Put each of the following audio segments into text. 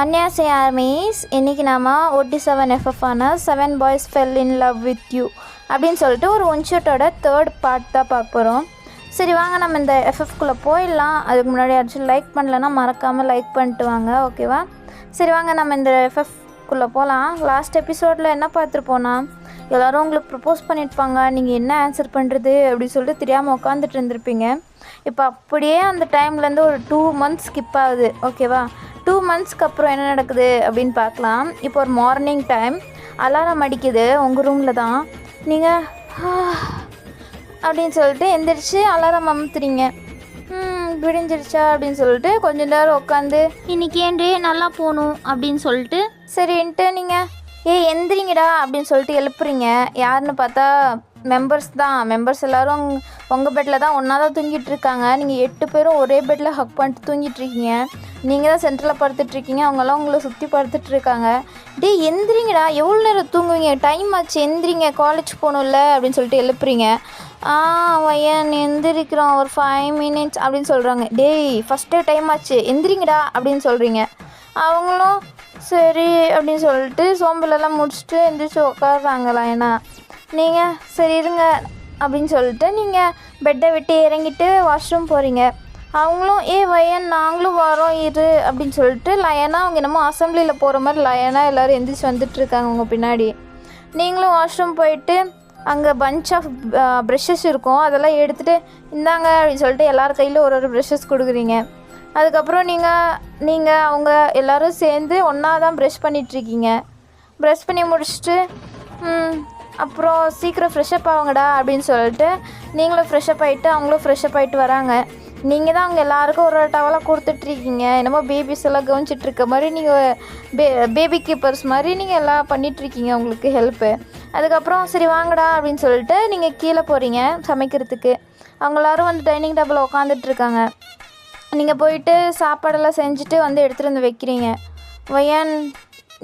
அன்னியாசே armies இன்றைக்கி நாம் OT7FF ஆன 7 boys fell in love with you அப்படின்னு சொல்லிட்டு ஒரு ஒன் ஷாட்டோட தேர்ட் பார்ட் தான் பார்க்க போகிறோம். சரி வாங்க நம்ம இந்த எஃப்எஃப்குள்ளே போயிடலாம். அதுக்கு முன்னாடி யாராச்சும் லைக் பண்ணலன்னா மறக்காமல் லைக் பண்ணிட்டு வாங்க, ஓகேவா? சரி வாங்க நம்ம இந்த எஃப்எஃப்குள்ளே போகலாம். லாஸ்ட் எபிசோடில் என்ன பார்த்துருப்போன்னா, எல்லோரும் உங்களுக்கு ப்ரப்போஸ் பண்ணியிருப்பாங்க, நீங்கள் என்ன ஆன்சர் பண்ணுறது அப்படின்னு சொல்லிட்டு தெரியாமல் உட்காந்துட்டு இருந்திருப்பீங்க. இப்போ அப்படியே அந்த டைம்லேருந்து ஒரு 2 months ஸ்கிப் ஆகுது, ஓகேவா? 2 monthsக்கு அப்புறம் என்ன நடக்குது அப்படின்னு பார்க்கலாம். இப்போ ஒரு மார்னிங் டைம் அலாரம் அடிக்குது உங்கள் ரூமில் தான். நீங்கள் அப்படின்னு சொல்லிட்டு எந்திரிச்சு அலாரம் அமுத்துறீங்க. விடிஞ்சிருச்சா அப்படின்னு சொல்லிட்டு கொஞ்ச நேரம் உட்காந்து இன்றைக்கி ஏன்டே நல்லா போகணும் அப்படின்னு சொல்லிட்டு சரின்ட்டு நீங்கள் எந்திரிங்கடா அப்படின்னு சொல்லிட்டு எழுப்புறீங்க. யாருன்னு பார்த்தா மெம்பர்ஸ் எல்லோரும் உங்கள் பெட்டில் தான் ஒன்றா தான் தூங்கிட்டு இருக்காங்க. நீங்கள் 8 பேரும் ஒரே பெட்டில் ஹக் பண்ணிட்டு தூங்கிட்டுருக்கீங்க. நீங்கள் தான் சென்டரில் படுத்துட்ருக்கீங்க, அவங்கெல்லாம் உங்களை சுற்றி படுத்துட்ருக்காங்க. எந்திரிங்கடா, எவ்வளோ நேரம் தூங்குவீங்க, டைம் ஆச்சு, எந்திரிங்க, காலேஜ் போகணும்ல அப்படின்னு சொல்லிட்டு எழுப்புறீங்க. வையன் எந்திரிக்கிறோம் ஒரு 5 minutes அப்படின்னு சொல்கிறாங்க. ஃபஸ்ட்டே டைம் ஆச்சு, எந்திரிங்கடா அப்படின்னு சொல்கிறீங்க. அவங்களும் சரி அப்படின்னு சொல்லிட்டு சோம்பலெல்லாம் முடிச்சுட்டு எந்திரிச்சு உட்காடுறாங்களா. ஏன்னா நீங்கள் சரி இருங்க அப்படின்னு சொல்லிட்டு நீங்கள் பெட்டை விட்டு இறங்கிட்டு வாஷ்ரூம் போகிறீங்க. அவங்களும் வையன் நாங்களும் வரோம் இரு அப்படின்னு சொல்லிட்டு லயனாக அவங்க என்னமோ அசம்பிளியில் போகிற மாதிரி லயனாக எல்லோரும் எந்திரிச்சு வந்துட்டுருக்காங்க உங்கள் பின்னாடி. நீங்களும் வாஷ்ரூம் போயிட்டு அங்கே பஞ்ச் ஆஃப் ப்ரெஷ்ஷஸ் இருக்கும், அதெல்லாம் எடுத்துகிட்டு இந்தாங்க அப்படின்னு சொல்லிட்டு எல்லார் கையிலும் ஒரு ப்ரெஷ்ஷஸ் கொடுக்குறீங்க. அதுக்கப்புறம் நீங்கள் அவங்க எல்லோரும் சேர்ந்து ஒன்றா தான் ப்ரெஷ் பண்ணிகிட்ருக்கீங்க. ப்ரெஷ் பண்ணி முடிச்சுட்டு அப்புறம் சீக்கிரம் ஃப்ரெஷ்அப் ஆகுங்கடா அப்படின்னு சொல்லிட்டு நீங்களும் ஃப்ரெஷ்அப் ஆகிட்டு அவங்களும் ஃப்ரெஷ்அப் ஆகிட்டு வராங்க. நீங்கள் தான் அவங்க எல்லாேருக்கும் ஒரு டவலாக கொடுத்துட்ருக்கீங்க. என்னமோ பேபிஸ் எல்லாம் கவனிச்சிட்ருக்க மாதிரி நீங்கள் பேபி கீப்பர்ஸ் மாதிரி நீங்கள் எல்லாம் பண்ணிகிட்ருக்கீங்க உங்களுக்கு ஹெல்ப்பு. அதுக்கப்புறம் சரி வாங்கடா அப்படின்னு சொல்லிட்டு நீங்கள் கீழே போகிறீங்க சமைக்கிறதுக்கு. அவங்க எல்லோரும் வந்து டைனிங் டேபிளில் உட்காந்துட்ருக்காங்க. நீங்கள் போயிட்டு சாப்பாடெல்லாம் செஞ்சுட்டு வந்து எடுத்துகிட்டு வந்து வைக்கிறீங்க. வையன்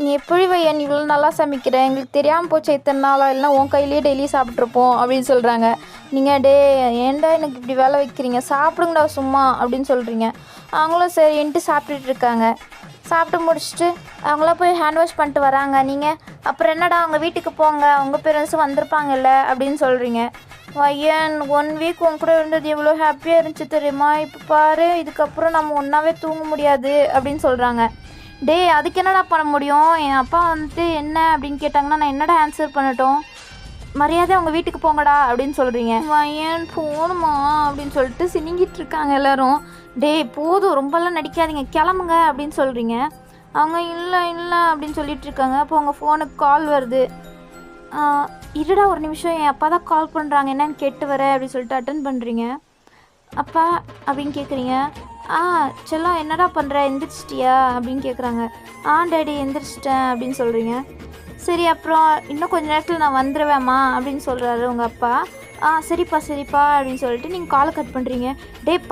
நீ எப்படி வையன் இவ்வளோ நல்லா சமைக்கிற, எங்களுக்கு தெரியாமல் போச்சு இத்தனை நாளாக, இல்லைனா உன் கையிலேயே டெய்லி சாப்பிட்ருப்போம் அப்படின்னு சொல்கிறாங்க. நீங்கள் ஏன்டா எனக்கு இப்படி வேலை வைக்கிறீங்க, சாப்பிடுங்கடா சும்மா அப்படின்னு சொல்கிறீங்க. அவங்களும் சரின்ட்டு சாப்பிட்டுட்டு இருக்காங்க. சாப்பிட்டு முடிச்சுட்டு அவங்களாம் போய் ஹேண்ட் வாஷ் பண்ணிட்டு வராங்க. நீங்கள் அப்புறம் என்னடா அவங்க வீட்டுக்கு போங்க, உங்கள் பேரண்ட்ஸும் வந்திருப்பாங்கல்ல அப்படின்னு சொல்கிறீங்க. வையன் 1 week உன் கூட இருந்தது எவ்வளோ ஹாப்பியாக இருந்துச்சு தெரியுமா, இப்போ பாரு இதுக்கப்புறம் நம்ம ஒன்றாவே தூங்க முடியாது அப்படின்னு சொல்கிறாங்க. அதுக்கு என்னடா பண்ண முடியும், என் அப்பா வந்துட்டு என்ன அப்படின்னு கேட்டாங்கன்னா நான் என்னடா ஆன்சர் பண்ணட்டும், மரியாதை அவங்க வீட்டுக்கு போங்கடா அப்படின்னு சொல்கிறீங்க. வையன் போகணுமா அப்படின்னு சொல்லிட்டு சினிங்கிட்டு இருக்காங்க எல்லோரும். போதும் ரொம்பலாம் நடிக்காதீங்க கிளம்புங்க அப்படின்னு சொல்கிறீங்க. அவங்க இல்லை அப்படின்னு சொல்லிட்டு இருக்காங்க. அப்போ உங்கள் ஃபோனுக்கு கால் வருது. இருடா ஒரு நிமிஷம், என் அப்பா தான் கால் பண்ணுறாங்க, என்னன்னு கேட்டு வரேன் அப்படின்னு சொல்லிட்டு அட்டன் பண்ணுறீங்க. அப்பா அப்படின்னு கேட்குறீங்க. செல்லம் என்னடா பண்ணுற, எந்திரிச்சிட்டியா அப்படின்னு கேட்குறாங்க. டேடி எந்திரிச்சிட்டேன் அப்படின்னு சொல்கிறீங்க. சரி அப்புறம் இன்னும் கொஞ்சம் நேரத்தில் நான் வந்துடுவேம்மா அப்படின்னு சொல்கிறாரு உங்கள் அப்பா. சரிப்பா அப்படின்னு சொல்லிட்டு நீங்கள் காலை கட் பண்ணுறீங்க.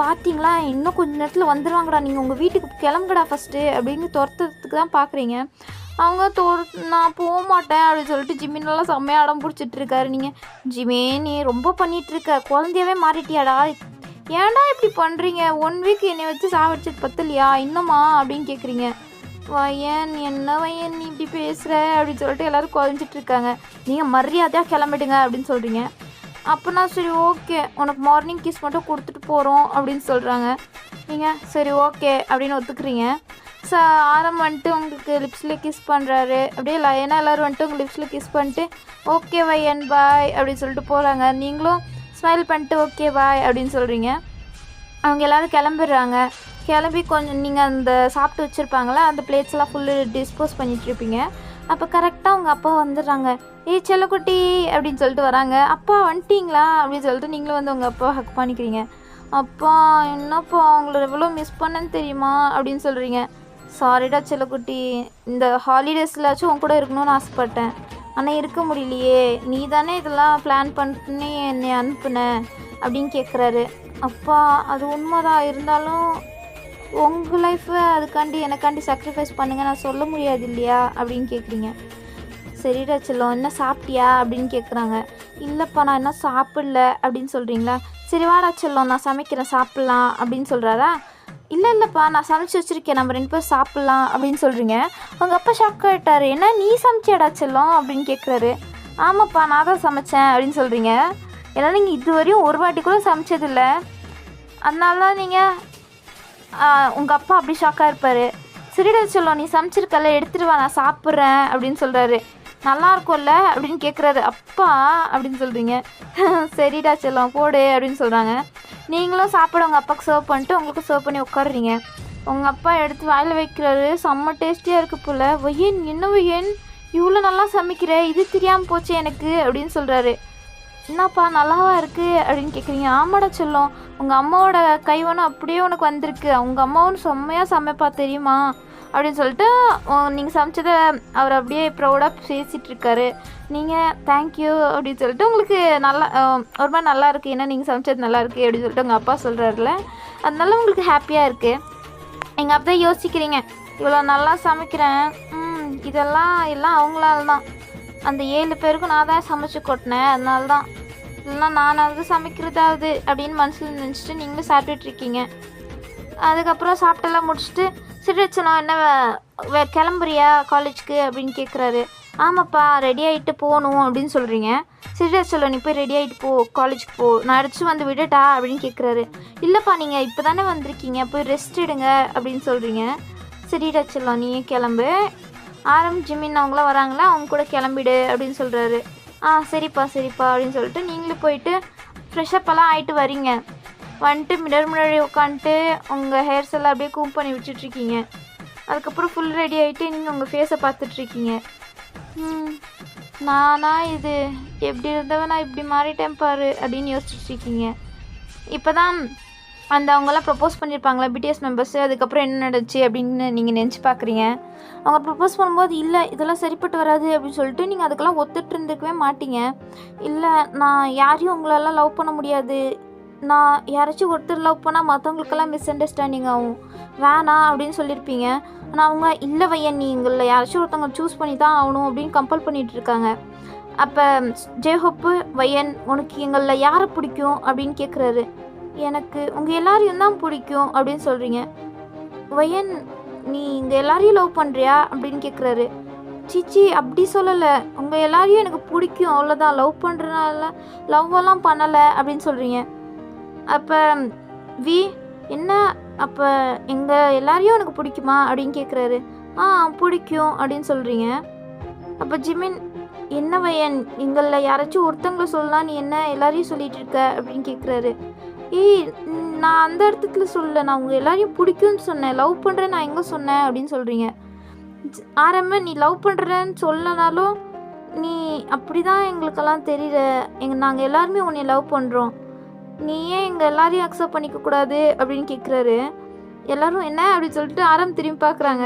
பார்த்தீங்களா இன்னும் கொஞ்சம் நேரத்தில் வந்துடுவாங்கடா, நீங்கள் உங்கள் வீட்டுக்கு கிளம்புடா ஃபஸ்ட்டு அப்படின்னு துரத்துறதுக்கு தான் பார்க்குறீங்க. அவங்க நான் போக மாட்டேன் அப்படின்னு சொல்லிட்டு ஜிமினெல்லாம் செம்மையாக அடம் பிடிச்சிட்ருக்காரு. நீங்கள் ஜிமே நீ ரொம்ப பண்ணிகிட்ருக்க, குழந்தையாவே மாறிட்டியாடா, ஏன்டா இப்படி பண்ணுறீங்க, 1 week என்னை வச்சு சாவடிச்சது பத்தலையா இன்னுமா அப்படின்னு கேட்குறீங்க. வையன் என்ன வையன் நீ இப்படி பேசுகிற அப்படின்னு சொல்லிட்டு எல்லோரும் குறைஞ்சிட்ருக்காங்க. நீங்கள் மரியாதையாக கிளம்பிடுங்க அப்படின்னு சொல்கிறீங்க. அப்போனா சரி ஓகே உனக்கு மார்னிங் கிஸ் மட்டும் கொடுத்துட்டு போகிறோம் அப்படின்னு சொல்கிறாங்க. நீங்கள் சரி ஓகே அப்படின்னு ஒத்துக்குறீங்க. ஆரம் வந்துட்டு உங்களுக்கு லிப்ஸில் கிஸ் பண்ணுறாரு. அப்படியே லயனாக எல்லோரும் வந்துட்டு உங்கள் லிப்ஸில் கிஸ் பண்ணிட்டு ஓகே வையன் பாய் அப்படின்னு சொல்லிட்டு போகிறாங்க. நீங்களும் ஸ்மைல் பண்ணிட்டு ஓகே பாய் அப்படின்னு சொல்கிறீங்க. அவங்க எல்லோரும் கிளம்பிடுறாங்க. கிளம்பி கொஞ்சம் நீங்கள் அந்த சாப்பிட்டு வச்சுருப்பாங்களே அந்த பிளேட்ஸ்லாம் ஃபுல்லு டிஸ்போஸ் பண்ணிகிட்ருப்பீங்க. அப்போ கரெக்டாக அவங்க அப்பா வந்துடுறாங்க. செல்லக்குட்டி அப்படின்னு சொல்லிட்டு வராங்க. அப்பா வந்துட்டிங்களா அப்படின்னு சொல்லிட்டு நீங்களும் வந்து உங்கள் அப்பா ஹக் பண்ணிக்கிறீங்க. அப்பா என்னப்பா அவங்கள எவ்வளோ மிஸ் பண்ணேன்னு தெரியுமா அப்படின்னு சொல்கிறீங்க. சாரிடா செல்லக்குட்டி, இந்த ஹாலிடேஸ்லாச்சும் உன் கூட இருக்கணும்னு ஆசைப்பட்டேன், ஆனால் இருக்க முடியலையே, நீ தானே இதெல்லாம் பிளான் பண்ணி என்னை அனுப்புன அப்படின்னு கேட்குறாரு. அப்பா அது உண்மைதான், இருந்தாலும் உங்கள் லைஃப்பை அதுக்காண்டி எனக்காண்டி சாக்ரிஃபைஸ் பண்ணுங்கள், நான் சொல்ல முடியாது இல்லையா அப்படின்னு கேட்குறீங்க. சரிடா செல்லம் என்ன சாப்பிட்டியா அப்படின்னு கேட்குறாங்க. இல்லைப்பா நான் என்ன சாப்பிடல அப்படின்னு சொல்கிறீங்களா. சரி வாடா செல்லம் நான் சமைக்கிறேன் சாப்பிட்லாம் அப்படின்னு சொல்கிறாரா. இல்லைப்பா நான் சமைச்சு வச்சுருக்கேன், நம்ம 2 பேரும் சாப்பிட்லாம் அப்படின்னு சொல்கிறீங்க. உங்கள் அப்பா ஷாக் ஆகிட்டார். என்ன நீ சமைச்சியாடா செல்லம் அப்படின்னு கேட்குறாரு. ஆமாப்பா நான் தான் சமைச்சேன் அப்படின்னு சொல்கிறீங்க. ஏன்னா நீங்கள் இதுவரையும் ஒரு வாட்டி கூட சமைச்சதில்ல, அதனால தான் நீங்கள் உங்கள் அப்பா அப்படி ஷாக்காக இருப்பார். சரிடா செல்லம் நீ சமைச்சிருக்கல எடுத்துகிட்டு வா நான் சாப்பிட்றேன் அப்படின்னு சொல்கிறாரு. நல்லா இருக்கும்ல அப்படின்னு கேட்குறாரு. அப்பா அப்படின்னு சொல்கிறீங்க. சரிடா செல்லம் போடு அப்படின்னு சொல்கிறாங்க. நீங்களும் சாப்பிட உங்கள் அப்பாவுக்கு சர்வ் பண்ணிட்டு உங்களுக்கு சர்வ் பண்ணி உட்காடுறீங்க. உங்கள் அப்பா எடுத்து வாயில் வைக்கிறாரு. செம்ம டேஸ்டியாக இருக்குது போல். வையன் என்ன வையன் இவ்வளோ நல்லா சமைக்கிற, இது தெரியாமல் போச்சு எனக்கு அப்படின்னு சொல்கிறாரு. என்னப்பா நல்லாவா இருக்குது அப்படின்னு கேட்குறீங்க. ஆமாடா செல்லம் உங்கள் அம்மாவோட கைவனம் அப்படியே உனக்கு வந்திருக்கு, அவங்க அம்மாவும் செம்மையாக சமைப்பா தெரியுமா அப்படின்னு சொல்லிட்டு நீங்கள் சமைச்சதை அவர் அப்படியே ப்ரௌடாக பேசிகிட்டு இருக்காரு. நீங்கள் தேங்க்யூ அப்படின்னு சொல்லிட்டு உங்களுக்கு நல்லா ஒரு மாதிரி நல்லா இருக்குது, ஏன்னா நீங்கள் சமைச்சது நல்லா இருக்குது அப்படின்னு சொல்லிட்டு உங்கள் அப்பா சொல்கிறாருல, அதனால உங்களுக்கு ஹாப்பியாக இருக்குது. எங்கள் அப்பா யோசிக்கிறீங்க இவ்வளோ நல்லா சமைக்கிறேன், இதெல்லாம் அவங்களால தான், அந்த 7 பேருக்கும் நான் தான் சமைச்சு கொட்டினேன், அதனால தான், இல்லைன்னா நானாவது சமைக்கிறதாவது அப்படின்னு மனசில் நினச்சிட்டு நீங்களும் சாப்பிட்டுட்ருக்கீங்க. அதுக்கப்புறம் சாப்பிட்டெல்லாம் முடிச்சுட்டு சரி வச்சலாம் என்ன கிளம்புறியா காலேஜுக்கு அப்படின்னு கேட்குறாரு. ஆமாப்பா ரெடி ஆகிட்டு போகணும் அப்படின்னு சொல்கிறீங்க. சரி சொல்ல நீ போய் ரெடி ஆகிட்டு போ, காலேஜுக்கு போ, நான் அடிச்சு வந்து விடட்டா அப்படின்னு கேட்குறாரு. இல்லைப்பா நீங்கள் இப்போ தானே வந்திருக்கீங்க, போய் ரெஸ்ட் எடுங்க அப்படின்னு சொல்கிறீங்க. சரிடா சொல்லலாம் நீயே கிளம்பு, ஆரம் ஜிமின் அவங்களாம் வராங்களா அவங்க கூட கிளம்பிடு அப்படின்னு சொல்கிறாரு. சரிப்பா அப்படின்னு சொல்லிட்டு நீங்களும் போயிட்டு ஃப்ரெஷ்ஷப்பெல்லாம் ஆகிட்டு வரீங்க. வந்துட்டு முன்னாடி உட்காந்துட்டு உங்கள் ஹேர்ஸ் எல்லாம் அப்படியே கூம் பண்ணி விட்டுட்ருக்கீங்க. அதுக்கப்புறம் ஃபுல் ரெடி ஆகிட்டு நீங்கள் உங்கள் ஃபேஸை பார்த்துட்ருக்கீங்க. நானா இது எப்படி இருந்தவன் நான் இப்படி மாறிட்டேன் பாரு அப்படின்னு யோசிச்சுட்ருக்கீங்க. இப்போ தான் அவங்கெல்லாம் ப்ரப்போஸ் பண்ணியிருப்பாங்களா பிடிஎஸ் மெம்பர்ஸு, அதுக்கப்புறம் என்ன நடந்துச்சு அப்படின்னு நீங்கள் நினச்சி பார்க்குறீங்க. அவங்க ப்ரப்போஸ் பண்ணும்போது இல்லை இதெல்லாம் சரிப்பட்டு வராது அப்படின்னு சொல்லிட்டு நீங்கள் அதுக்கெல்லாம் ஒத்துட்டு இருந்துக்கவே மாட்டீங்க. இல்லை நான் யாரையும் உங்களெல்லாம் லவ் பண்ண முடியாது, நான் யாராச்சும் ஒருத்தர் லவ் பண்ணால் மற்றவங்களுக்கெல்லாம் மிஸ் அண்டர்ஸ்டாண்டிங் ஆகும், வேணாம் அப்படின்னு சொல்லியிருப்பீங்க. ஆனால் அவங்க இல்லை வையன் நீ எங்களில் யாராச்சும் ஒருத்தவங்க சூஸ் பண்ணி தான் ஆகணும் அப்படின்னு கம்பல் பண்ணிகிட்ருக்காங்க. அப்போ ஜெய்ஹோப்பு வையன் உனக்கு எங்களில் யாரை பிடிக்கும் அப்படின்னு கேட்குறாரு. எனக்கு உங்கள் எல்லாரையும் தான் பிடிக்கும் அப்படின்னு சொல்கிறீங்க. வையன் நீ இங்கே எல்லாரையும் லவ் பண்ணுறியா அப்படின்னு கேட்குறாரு. சிச்சி அப்படி சொல்லலை, உங்கள் எல்லாரையும் எனக்கு பிடிக்கும் அவ்வளோதான், லவ் பண்ணுறதுனால லவ்வெல்லாம் பண்ணலை அப்படின்னு சொல்கிறீங்க. அப்போ என்ன அப்போ எங்கள் எல்லாரையும் எனக்கு பிடிக்குமா அப்படின்னு கேட்குறாரு. பிடிக்கும் அப்படின்னு சொல்கிறீங்க. அப்போ ஜிமின் என்ன வையன் எங்களில் யாராச்சும் ஒருத்தங்களை சொல்லலாம், நீ என்ன எல்லாரையும் சொல்லிகிட்டு இருக்க அப்படின்னு கேட்குறாரு. நான் அந்த இடத்துல சொல்லலை, நான் உங்கள் எல்லாரையும் பிடிக்கும்னு சொன்னேன், லவ் பண்ணுறேன் நான் எங்கே சொன்னேன் அப்படின்னு சொல்கிறீங்க. ஆரம்ப நீ லவ் பண்ணுறேன்னு சொல்லனாலும் நீ அப்படி தான் எங்களுக்கெல்லாம் தெரியல, நாங்கள் எல்லாருமே உன்னை லவ் பண்ணுறோம், நீ ஏன் எங்கள் எல்லாரையும் அக்செப்ட் பண்ணிக்கக்கூடாது அப்படின்னு கேட்குறாரு. எல்லோரும் என்ன அப்படின்னு சொல்லிட்டு ஆரம் திரும்பி பார்க்குறாங்க.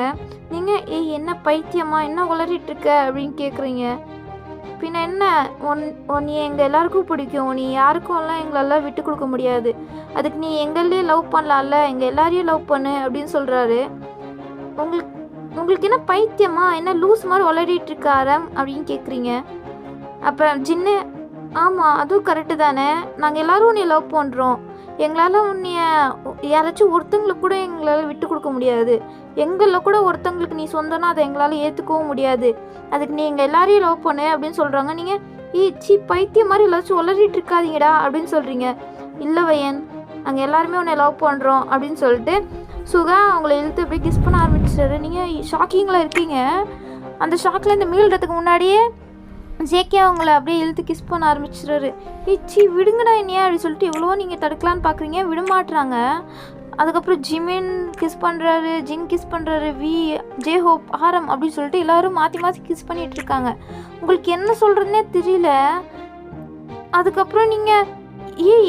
நீங்கள் என்ன பைத்தியமா என்ன உளறிட்டுருக்க அப்படின்னு கேட்குறீங்க. பின்ன என்ன நீ எங்கள் எல்லாருக்கும் பிடிக்கும், நீ யாருக்கும்லாம் எங்களெல்லாம் விட்டு கொடுக்க முடியாது, அதுக்கு நீ எங்கள்லேயே லவ் பண்ணலாம்ல, எங்கள் எல்லாரையும் லவ் பண்ணு அப்படின்னு சொல்கிறாரு. உங்களுக்கு என்ன பைத்தியமா என்ன லூஸ் மாதிரி உளறிட்டுருக்க ஆரம் அப்படின்னு கேட்குறீங்க. அப்போ ஜின்னு ஆமாம் அதுவும் கரெக்டு தானே, நாங்கள் எல்லோரும் உன்னை லவ் பண்ணுறோம், எங்களால் உன்னைய யாராச்சும் ஒருத்தங்களுக்கு கூட எங்களால் விட்டு கொடுக்க முடியாது, எங்களில் கூட ஒருத்தங்களுக்கு நீ சொந்தம்னா அதை எங்களால் ஏற்றுக்கவும் முடியாது, அதுக்கு நீ எங்கள் எல்லாரையும் லவ் பண்ணு அப்படின்னு சொல்கிறாங்க. நீங்கள் பைத்தியம் மாதிரி எல்லாச்சும் உளறிட்டு இருக்காதீங்கடா அப்படின்னு சொல்கிறீங்க. இல்லை வையன் நாங்கள் எல்லாருமே உன்னை லவ் பண்ணுறோம் அப்படின்னு சொல்லிட்டு சுகா அவங்கள இழுத்து அப்படியே கிஸ் பண்ண ஆரம்பிச்சிட்டாரு. நீங்கள் ஷாக்கிங்கில் இருக்கீங்க. அந்த ஷாக்கில் இந்த மீள்றதுக்கு முன்னாடியே ஜேகே அவங்கள அப்படியே இழுத்து கிஸ் பண்ண ஆரம்பிச்சிடுறாரு. விடுங்கடா என்னையா அப்படின்னு சொல்லிட்டு எவ்வளோ நீங்கள் தடுக்கலான்னு பார்க்குறீங்க, விடமாட்டுறாங்க. அதுக்கப்புறம் ஜிமின் கிஸ் பண்ணுறாரு, ஜின் கிஸ் பண்ணுறாரு, ஜேஹோப் ஆரம் அப்படின்னு சொல்லிட்டு எல்லோரும் மாற்றி கிஸ் பண்ணிகிட்ருக்காங்க. உங்களுக்கு என்ன சொல்கிறதுனே தெரியல. அதுக்கப்புறம் நீங்கள்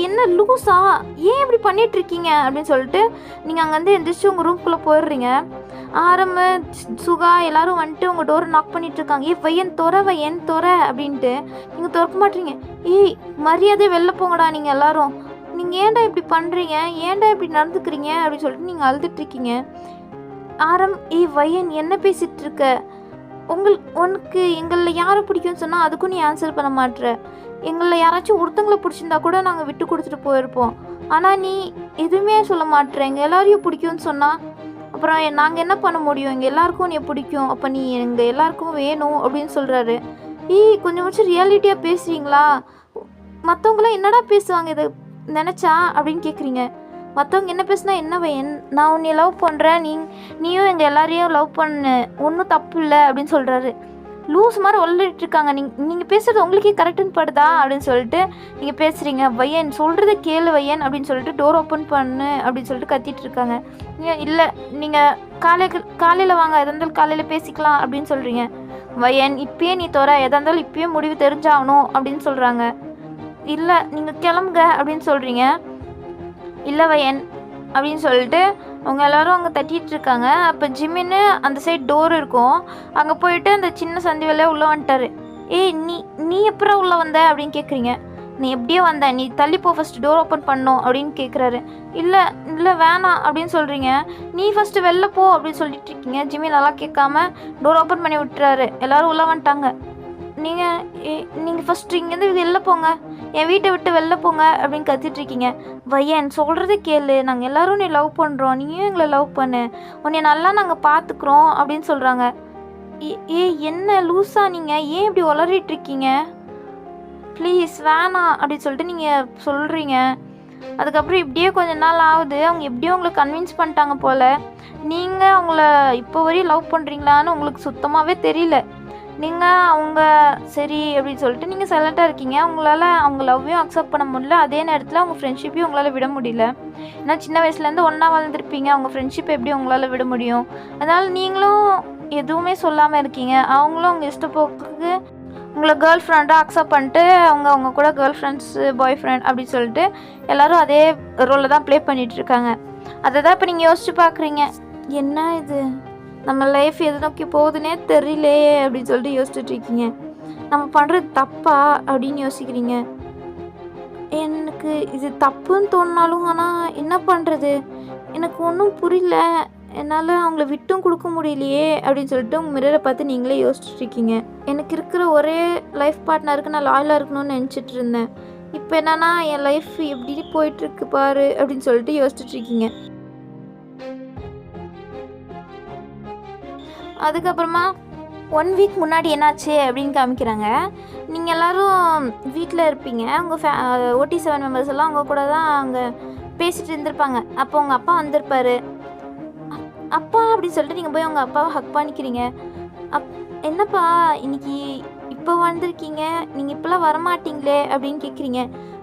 என்ன லூஸா ஏன் இப்படி பண்ணிகிட்ருக்கீங்க அப்படின்னு சொல்லிட்டு நீங்கள் அங்கேருந்து எந்திரிச்சு உங்கள் ரூம்குள்ளே போயிடுறீங்க. ஆரம் சுகா எல்லோரும் வந்துட்டு உங்கள் டோரை நாக் பண்ணிகிட்ருக்காங்க. வையன் தொற அப்படின்ட்டு நீங்கள் திறக்க மாட்டீங்க. மரியாதை வெளில போங்கடா நீங்கள் எல்லோரும், நீங்கள் ஏன்டா இப்படி பண்ணுறீங்க, ஏன்டா இப்படி நடந்துக்கிறீங்க அப்படின்னு சொல்லிட்டு நீங்கள் அழுதுட்ருக்கீங்க. ஆரம் வையன் என்ன பேசிகிட்டு இருக்க, உனக்கு எங்களில் யாரை பிடிக்கும்னு சொன்னால் அதுக்கும் நீ ஆன்சர் பண்ண மாட்டுற, எங்களில் யாராச்சும் ஒருத்தங்களை பிடிச்சிருந்தா கூட நாங்கள் விட்டு கொடுத்துட்டு போயிருப்போம், ஆனால் நீ எதுவுமே சொல்ல மாட்டேறேங்க, எல்லாரையும் பிடிக்கும்னு சொன்னால் அப்புறம் நாங்கள் என்ன பண்ண முடியும், எங்கள் எல்லாருக்கும் உன்னை பிடிக்கும், அப்போ நீ எங்கள் எல்லாருக்கும் வேணும் அப்படின்னு சொல்கிறாரு. கொஞ்சம் ரியாலிட்டியாக பேசுவீங்களா? மற்றவங்களாம் என்னடா பேசுவாங்க இதை நினச்சா அப்படின்னு கேட்குறீங்க. மற்றவங்க என்ன பேசுனா என்ன வயன், நான் உன்னை லவ் பண்ணுறேன், நீயும் எங்கள் எல்லாரையும் லவ் பண்ணு, ஒன்றும் தப்பு இல்லை அப்படின்னு சொல்கிறாரு. லூஸ் மாதிரி ஒல்லிட்டு இருக்காங்க. நீங்கள் பேசுகிறது உங்களுக்கே கரெக்டுன்னு படுதா அப்படின்னு சொல்லிட்டு நீங்கள் பேசுகிறீங்க. வையன் சொல்கிறத கேளு வையன் அப்படின்னு சொல்லிட்டு டோர் ஓப்பன் பண்ணு அப்படின்னு சொல்லிட்டு கத்திட்டு இருக்காங்க. இல்லை நீங்கள் காலையில் வாங்க, எதாக இருந்தாலும் காலையில் பேசிக்கலாம் அப்படின்னு சொல்கிறீங்க. வையன் இப்பயே நீ எதாக இருந்தாலும் இப்பயே முடிவு தெரிஞ்சாகணும் அப்படின்னு சொல்கிறாங்க. இல்லை நீங்கள் கிளம்புங்க அப்படின்னு சொல்கிறீங்க. இல்லை வையன் அப்படின்னு சொல்லிட்டு அவங்க எல்லோரும் அங்கே தட்டிகிட்டு இருக்காங்க. அப்போ ஜிமின்னு அந்த சைட் டோர் இருக்கும், அங்கே போயிட்டு அந்த சின்ன சந்தி வேலையை உள்ளே வந்துட்டார். நீ எப்போ உள்ளே வந்த அப்படின்னு கேட்குறீங்க. நீ எப்படியோ வந்த, நீ தள்ளிப்போ ஃபஸ்ட்டு டோர் ஓப்பன் பண்ணோம் அப்படின்னு கேட்குறாரு. இல்லை இல்லை வேணாம் அப்படின்னு சொல்கிறீங்க. நீ ஃபஸ்ட்டு வெளில போ அப்படின்னு சொல்லிட்டு இருக்கீங்க. ஜிம்மி நல்லா கேட்காம டோர் ஓப்பன் பண்ணி விட்டுறாரு. எல்லோரும் உள்ளே வந்துட்டாங்க. நீங்கள் ஃபஸ்ட்டு இங்கேருந்து வெளில போங்க, என் வீட்டை விட்டு வெளில போங்க அப்படின்னு கத்திட்ருக்கீங்க. வையன் சொல்கிறத கேளு, நாங்கள் எல்லோரும் நீ லவ் பண்ணுறோம், நீயும் எங்களை லவ் பண்ணு, உன்னை நல்லா நாங்கள் பார்த்துக்குறோம் அப்படின்னு சொல்கிறாங்க. என்ன லூஸா நீங்கள், ஏன் இப்படி உளறிட்டுருக்கீங்க, ப்ளீஸ் வேணாம் அப்படின்னு சொல்லிட்டு நீங்கள் சொல்கிறீங்க. அதுக்கப்புறம் இப்படியே கொஞ்ச நாள் ஆகுது. அவங்க எப்படியோ உங்களை கன்வின்ஸ் பண்ணிட்டாங்க போல். நீங்கள் அவங்கள இப்போ வரையும் லவ் பண்ணுறீங்களான்னு உங்களுக்கு சுத்தமாகவே தெரியல. நீங்கள் அவங்க சரி அப்படின்னு சொல்லிட்டு நீங்கள் சைலண்ட்டாக இருக்கீங்க. உங்களால் அவங்க லவ்வையும் அக்செப்ட் பண்ண முடியல, அதே நேரத்தில் அவங்க ஃப்ரெண்ட்ஷிப்பையும் உங்களால் விட முடியல. ஏன்னா சின்ன வயசுலேருந்து ஒன்றா வளர்ந்துருப்பீங்க, அவங்க ஃப்ரெண்ட்ஷிப்பை எப்படி உங்களால் விட முடியும்? அதனால் நீங்களும் எதுவுமே சொல்லாமல் இருக்கீங்க. அவங்களும் அவங்க இஷ்டப்போக்குக்கு உங்களை கேர்ள் ஃப்ரெண்டாக அக்செப்ட் பண்ணிட்டு அவங்க கூட கேர்ள் ஃப்ரெண்ட்ஸு பாய் ஃப்ரெண்ட் அப்படின்னு சொல்லிட்டு எல்லோரும் அதே ரோலில் தான் ப்ளே பண்ணிகிட்ருக்காங்க. அதை தான் இப்போ நீங்கள் யோசிச்சு பார்க்குறீங்க. என்ன இது, நம்ம லைஃப் எது நோக்கி போகுதுன்னே தெரியலையே அப்படின்னு சொல்லிட்டு யோசிச்சுட்டு இருக்கீங்க. நம்ம பண்ணுறது தப்பா அப்படின்னு யோசிக்கிறீங்க. எனக்கு இது தப்புன்னு தோணினாலும் ஆனால் என்ன பண்ணுறது, எனக்கு ஒன்றும் புரியல, என்னால் அவங்கள விட்டும் கொடுக்க முடியலையே அப்படின்னு சொல்லிட்டு உங்கள் மிரரை பார்த்து நீங்களே யோசிச்சுட்டு இருக்கீங்க. எனக்கு இருக்கிற ஒரே லைஃப் பார்ட்னருக்கு நான் லாயலாக இருக்கணும்னு நினச்சிட்டு இருந்தேன். இப்போ என்னன்னா என் லைஃப் எப்படி போயிட்டுருக்கு பாரு அப்படின்னு சொல்லிட்டு யோசிச்சுட்டு இருக்கீங்க. அதுக்கப்புறமா 1 வீக் முன்னாடி என்னாச்சு அப்படின்னு காமிக்கிறாங்க. நீங்கள் எல்லோரும் வீட்டில் இருப்பீங்க. உங்கள் OT7 மெம்பர்ஸ் எல்லாம் அவங்க கூட தான் அங்கே பேசிகிட்டு இருந்திருப்பாங்க. அப்போ உங்கள் அப்பா வந்திருப்பார். அப்பா அப்படின்னு சொல்லிட்டு நீங்கள் போய் உங்கள் அப்பாவை ஹக் பண்ணிக்கிறீங்க. என்னப்பா இன்னைக்கு இப்போ வந்திருக்கீங்க, நீங்கள் இப்போலாம் வரமாட்டிங்களே அப்படின்னு கேட்குறீங்க.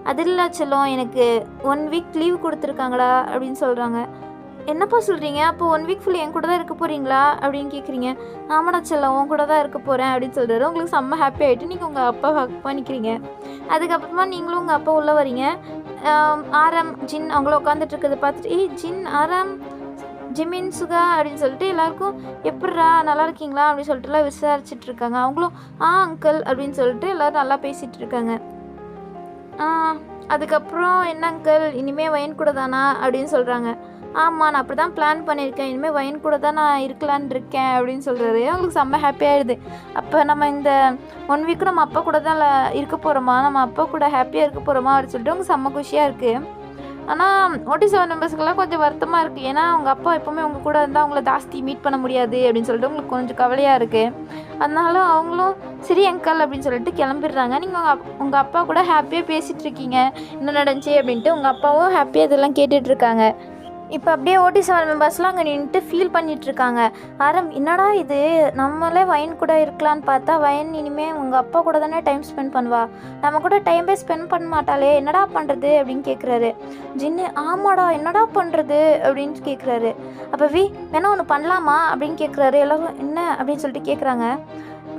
அது இல்லை செல்லம், எனக்கு 1 வீக் லீவ் கொடுத்துருக்காங்கடா அப்படின்னு சொல்கிறாங்க. என்னப்பா சொல்கிறீங்க, அப்போ 1 வீக் ஃபுல் என் கூட தான் இருக்க போகிறீங்களா அப்படின்னு கேட்குறீங்க. ஆமாடா செல்லம், உன் கூட தான் இருக்க போகிறேன் அப்படின்னு சொல்கிறாரு. உங்களுக்கு செம்ம ஹாப்பி ஆகிட்டு நீங்கள் உங்கள் அப்பா ஹக் பண்ணிக்கிறீங்க. அதுக்கப்புறமா நீங்களும் உங்கள் அப்பா உள்ளே வரீங்க. ஆரம் ஜின் அவங்கள உட்காந்துட்டு இருக்கிறத பார்த்துட்டு ஜின் ஆரம் ஜிமின் சுகா அப்படின்னு சொல்லிட்டு எல்லாருக்கும் எப்பட்றா நல்லா இருக்கீங்களா அப்படின்னு சொல்லிட்டுலாம் விசாரிச்சுட்டு இருக்காங்க. அவங்களும் அங்கிள் அப்படின்னு சொல்லிட்டு எல்லோரும் நல்லா பேசிகிட்டு இருக்காங்க. அதுக்கப்புறம் என்ன அங்கிள் இனிமேல் வயன் கூட தானா அப்படின்னு சொல்கிறாங்க. ஆமாம், நான் அப்படி தான் பிளான் பண்ணியிருக்கேன், இனிமேல் வயன் கூட தான் நான் இருக்கலான்னு இருக்கேன் அப்படின்னு சொல்கிறாரு. அவங்களுக்கு செம்ம ஹாப்பியாகிடுது. அப்போ நம்ம இந்த 1 வீக்கு நம்ம அப்பா கூட தான் இருக்க போகிறோமா, நம்ம அப்பா கூட ஹாப்பியாக இருக்க போகிறோமா அப்படின்னு சொல்லிட்டு அவங்க செம்ம குஷியாக இருக்குது. ஆனால் OT7 மெம்பர்ஸ்க்கெல்லாம் கொஞ்சம் வருத்தமாக இருக்குது. ஏன்னா அவங்க அப்பா எப்போவுமே உங்கள் கூட இருந்தால் அவங்கள ஜாஸ்தி மீட் பண்ண முடியாது அப்படின்னு சொல்லிட்டு உங்களுக்கு கொஞ்சம் கவலையாக இருக்குது. அதனால அவங்களும் சரி அங்கிள் அப்படின்னு சொல்லிட்டு கிளம்பிடுறாங்க. நீங்கள் உங்கள் அப்பா கூட ஹாப்பியாக பேசிகிட்டு இருக்கீங்க, என்ன நடந்துச்சு அப்படின்ட்டு உங்கள் அப்பாவும் ஹாப்பியாக இதெல்லாம் கேட்டுட்ருக்காங்க. இப்போ அப்படியே OT7 மெம்பர்ஸ்லாம் அங்கே நின்றுட்டு ஃபீல் பண்ணிகிட்ருக்காங்க. ஆரம் என்னடா இது, நம்மளே வயன் கூட இருக்கலான்னு பார்த்தா வயன் இனிமேல் உங்கள் அப்பா கூட தானே டைம் ஸ்பெண்ட் பண்ணுவா, நம்ம கூட டைமே ஸ்பெண்ட் பண்ண மாட்டாளே, என்னடா பண்ணுறது அப்படின்னு கேட்குறாரு. ஜின்னு ஆமாடா என்னடா பண்ணுறது அப்படின்னு கேட்குறாரு. அப்போ வேணா ஒன்று பண்ணலாமா அப்படின்னு கேட்குறாரு. எல்லோரும் என்ன அப்படின்னு சொல்லிட்டு கேட்குறாங்க.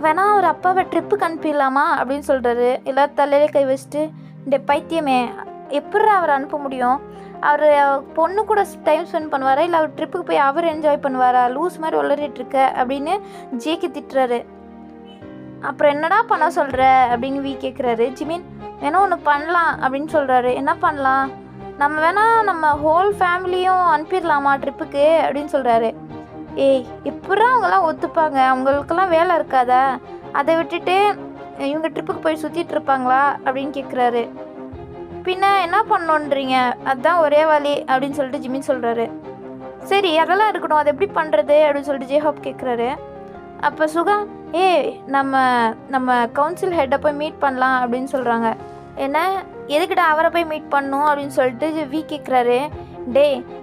வேணா ஒரு அப்பாவை ட்ரிப்புக்கு அனுப்பிடலாமா அப்படின்னு சொல்கிறாரு. எல்லோரும் தலையிலே கை வச்சுட்டு இந்த பைத்தியமே எப்பட்றா அவரை அனுப்ப முடியும், அவர் பொண்ணு கூட டைம் ஸ்பெண்ட் பண்ணுவாரா இல்லை அவர் ட்ரிப்புக்கு போய் அவர் என்ஜாய் பண்ணுவாரா, லூஸ் மாதிரி உளறிட்டுருக்க அப்படின்னு ஜேக்கு திட்டுறாரு. அப்புறம் என்னடா பண்ண சொல்கிற அப்படின்னு கேட்குறாரு. ஜிமின் வேணா ஒன்று பண்ணலாம் அப்படின்னு சொல்கிறாரு. என்ன பண்ணலாம், நம்ம வேணா நம்ம ஹோல் ஃபேமிலியும் அனுப்பிடலாமா ட்ரிப்புக்கு அப்படின்னு சொல்கிறாரு. எப்படா அவங்கெல்லாம் ஒத்துப்பாங்க, அவங்களுக்கெல்லாம் வேலை இருக்காதா, அதை விட்டுட்டு இவங்க ட்ரிப்புக்கு போய் சுற்றிட்டு இருப்பாங்களா அப்படின்னு கேட்குறாரு. பின்ன என்ன பண்ணணுன்றீங்க, அதுதான் ஒரே வழி அப்படின்னு சொல்லிட்டு ஜிமின் சொல்கிறாரு. சரி அதெல்லாம் இருக்கட்டும், அது எப்படி பண்ணுறது அப்படின்னு சொல்லிட்டு ஜேஹாப் கேட்குறாரு. அப்போ சுகா, நம்ம நம்ம கவுன்சில் ஹெட்டை போய் மீட் பண்ணலாம் அப்படின்னு சொல்கிறாங்க. என்ன, எதுக்கிட்ட அவரை போய் மீட் பண்ணணும் அப்படின்னு சொல்லிட்டு வி கேட்குறாரு.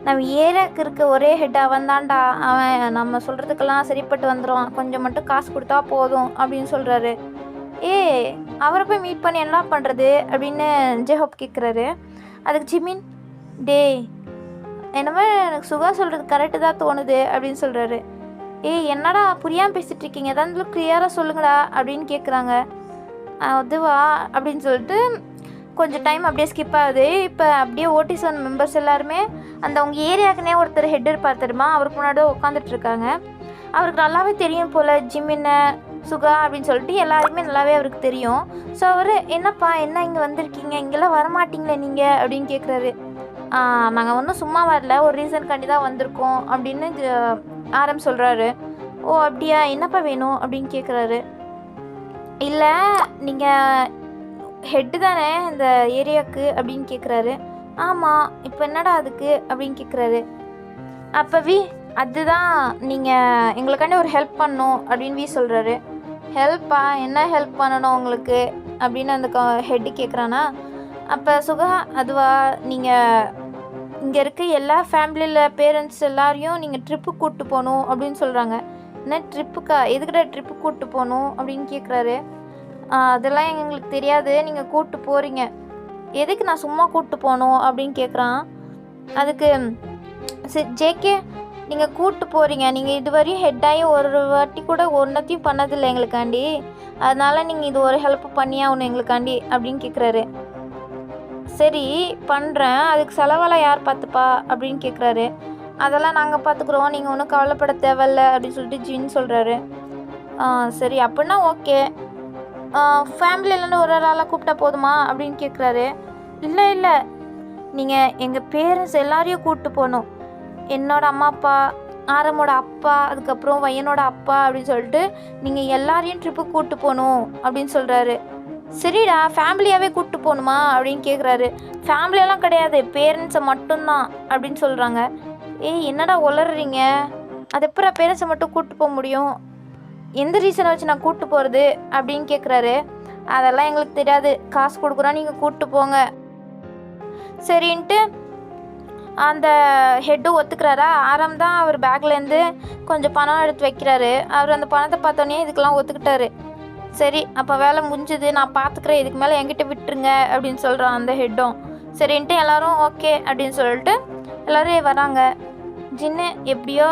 நம்ம ஏரியாவுக்கு இருக்க ஒரே ஹெட் அவன் தான்டா, அவன் நம்ம சொல்கிறதுக்கெல்லாம் சரிப்பட்டு வந்துடும், கொஞ்சம் மட்டும் காசு கொடுத்தா போதும் அப்படின்னு சொல்கிறாரு. அவரை போய் மீட் பண்ணி என்ன பண்ணுறது அப்படின்னு ஜேஹாப் கேட்குறாரு. அதுக்கு ஜிமின், என்னமே எனக்கு சுகா சொல்கிறது கரெக்டு தான் தோணுது அப்படின்னு சொல்கிறாரு. என்னடா புரியாமல் பேசிகிட்டு இருக்கீங்க, ஏதாவது கிளியராக சொல்லுங்கடா அப்படின்னு கேட்குறாங்க. அதுவா அப்படின்னு சொல்லிட்டு கொஞ்சம் டைம் அப்படியே ஸ்கிப் ஆகுது. இப்போ அப்படியே ஓட்டிசன் மெம்பர்ஸ் எல்லாருமே அந்த உங்கள் ஏரியாவுக்குனே ஒருத்தர் ஹெட் இருப்பார் தெரியுமா, அவருக்கு முன்னாடி உட்காந்துட்ருக்காங்க. அவருக்கு நல்லாவே தெரியும் போல் ஜிமின்ன சுகா அப்படின்னு சொல்லிட்டு எல்லாருக்குமே நல்லாவே அவருக்கு தெரியும். ஸோ அவர், என்னப்பா என்ன இங்கே வந்திருக்கீங்க, இங்கெல்லாம் வரமாட்டிங்களே நீங்கள் அப்படின்னு கேட்குறாரு. நாங்கள் ஒன்றும் சும்மா வரல, ஒரு ரீசன் கண்டி தான் வந்திருக்கோம் அப்படின்னு ஆரம் சொல்கிறாரு. ஓ அப்படியா, என்னப்பா வேணும் அப்படின்னு கேட்குறாரு. இல்லை நீங்கள் ஹெட்டு தானே இந்த ஏரியாவுக்கு அப்படின்னு கேட்குறாரு. ஆமாம், இப்போ என்னடா அதுக்கு அப்படின்னு கேட்குறாரு. அப்போ அதுதான் நீங்கள் எங்களுக்காண்டி ஒரு ஹெல்ப் பண்ணணும் அப்படின்னு சொல்கிறாரு. ஹெல்ப்பா, என்ன ஹெல்ப் பண்ணணும் உங்களுக்கு அப்படின்னு அந்த ஹெட்டு கேட்குறானா. அப்போ சுகா, அதுவா, நீங்கள் இங்கே இருக்க எல்லா ஃபேமிலியில் பேரண்ட்ஸ் எல்லாரையும் நீங்கள் ட்ரிப்பு கூப்பிட்டு போகணும் அப்படின்னு சொல்கிறாங்க. என்ன ட்ரிப்புக்கா, எதுக்கிட்ட ட்ரிப்பு கூப்பிட்டு போகணும் அப்படின்னு கேட்குறாரு. அதெல்லாம் எங்களுக்கு தெரியாது, நீங்கள் கூப்பிட்டு போகிறீங்க, எதுக்கு நான் சும்மா கூப்பிட்டு போகணும் அப்படின்னு கேட்குறான். அதுக்கு சரி ஜேகே, நீங்கள் கூப்பிட்டு போகிறீங்க, நீங்கள் இதுவரையும் ஹெட்டாகி ஒரு வாட்டி கூட ஒன்றத்தையும் பண்ணதில்லை எங்களுக்காண்டி, அதனால் நீங்கள் இது ஒரு ஹெல்ப் பண்ணியே ஆகணும் எங்களுக்காண்டி அப்படின்னு கேட்குறாரு. சரி பண்ணுறேன், அதுக்கு செலவெல்லாம் யார் பார்த்துப்பா அப்படின்னு கேட்குறாரு. அதெல்லாம் நாங்கள் பார்த்துக்குறோம், நீங்கள் ஒன்றும் கவலைப்பட தேவையில்ல அப்படின்னு சொல்லிட்டு ஜின் சொல்கிறாரு. சரி அப்படின்னா ஓகே, ஃபேமிலியிலேருந்து ஒரு ஆளாக கூப்பிட்டா போதுமா அப்படின்னு கேட்குறாரு. இல்லை நீங்கள் எங்கள் பேரண்ட்ஸ் எல்லாரையும் கூப்பிட்டு போகணும், என்னோடய அம்மா அப்பா, ஆரமோட அப்பா, அதுக்கப்புறம் பையனோட அப்பா அப்படின்னு சொல்லிட்டு நீங்கள் எல்லாரையும் ட்ரிப்பு கூப்பிட்டு போகணும் அப்படின்னு சொல்கிறாரு. சரிடா, ஃபேமிலியாகவே கூப்பிட்டு போகணுமா அப்படின்னு கேட்குறாரு. ஃபேமிலியெல்லாம் கிடையாது, பேரண்ட்ஸை மட்டும்தான் அப்படின்னு சொல்கிறாங்க. என்னடா உளறீங்க, அது எப்போ பேரண்ட்ஸை மட்டும் கூப்பிட்டு போக முடியும், எந்த ரீசனை வச்சு நான் கூப்பிட்டு போகிறது அப்படின்னு கேட்குறாரு. அதெல்லாம் எங்களுக்கு தெரியாது, காசு கொடுக்குறோம், நீங்கள் கூப்பிட்டு போங்க சரின்ட்டு அந்த ஹெட்டு ஒத்துக்கிறாரா. ஆரம் தான் அவர் பேக்லேருந்து கொஞ்சம் பணம் எடுத்து வைக்கிறாரு. அவர் அந்த பணத்தை பார்த்தோன்னே இதுக்கெல்லாம் ஒத்துக்கிட்டாரு. சரி அப்போ வேலை முடிஞ்சுது, நான் பார்த்துக்கிறேன், இதுக்கு மேலே என்கிட்ட விட்டுருங்க அப்படின்னு சொல்கிறான் அந்த ஹெட்டும். சரின்ட்டு எல்லோரும் ஓகே அப்படின்னு சொல்லிட்டு எல்லோரும் வராங்க. ஜின்னு, எப்படியோ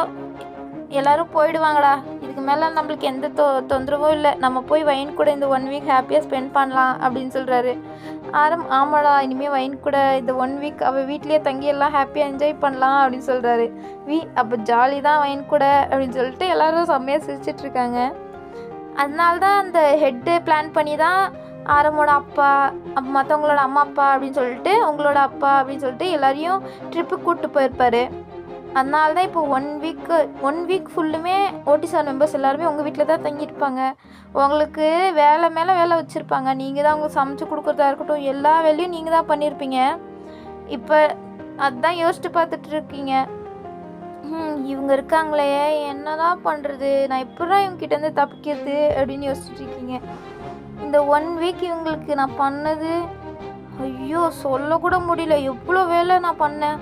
எல்லோரும் போயிடுவாங்கடா, இதுக்கு மேலே நம்மளுக்கு எந்த தொந்தரவும் இல்லை, நம்ம போய் வைன் கூட இந்த 1 வீக் ஹாப்பியாக ஸ்பெண்ட் பண்ணலாம் அப்படின்னு சொல்கிறாரு. ஆரம், ஆமாடா, இனிமேல் வைன் கூட இந்த 1 வீக் அவள் வீட்லேயே தங்கி எல்லாம் ஹாப்பியாக என்ஜாய் பண்ணலாம் அப்படின்னு சொல்கிறாரு. அப்போ ஜாலி தான் வைன் கூட அப்படின்னு சொல்லிட்டு எல்லோரும் செம்மையாக சிரிச்சிட்ருக்காங்க. அதனால தான் அந்த ஹெட்டு பிளான் பண்ணி தான் ஆரமோட அப்பா, மற்றவங்களோட அம்மா அப்பா அப்படின்னு சொல்லிட்டு உங்களோட அப்பா அப்படின்னு சொல்லிட்டு எல்லாரையும் ட்ரிப்பு கூப்பிட்டு போயிருப்பார். அதனால தான் இப்போ 1 வீக் ஃபுல்லுமே ஓட்டிசார் மெம்பர்ஸ் எல்லாருமே உங்கள் வீட்டில் தான் தங்கியிருப்பாங்க. உங்களுக்கு வேலை மேலே வேலை வச்சுருப்பாங்க, நீங்கள் தான் உங்களுக்கு சமைச்சு கொடுக்குறதா இருக்கட்டும், எல்லா வேலையும் நீங்கள் தான் பண்ணியிருப்பீங்க. இப்போ அதுதான் யோசிச்சு பார்த்துட்ருக்கீங்க. இவங்க இருக்காங்களே, என்னதான் பண்ணுறது, நான் எப்படிதான் இவங்ககிட்டேருந்து தப்பிக்கிறது அப்படின்னு யோசிச்சுட்ருக்கீங்க. இந்த 1 வீக் இவங்களுக்கு நான் பண்ணது, ஐயோ சொல்லக்கூட முடியல, எவ்வளோ வேலை நான் பண்ணேன்.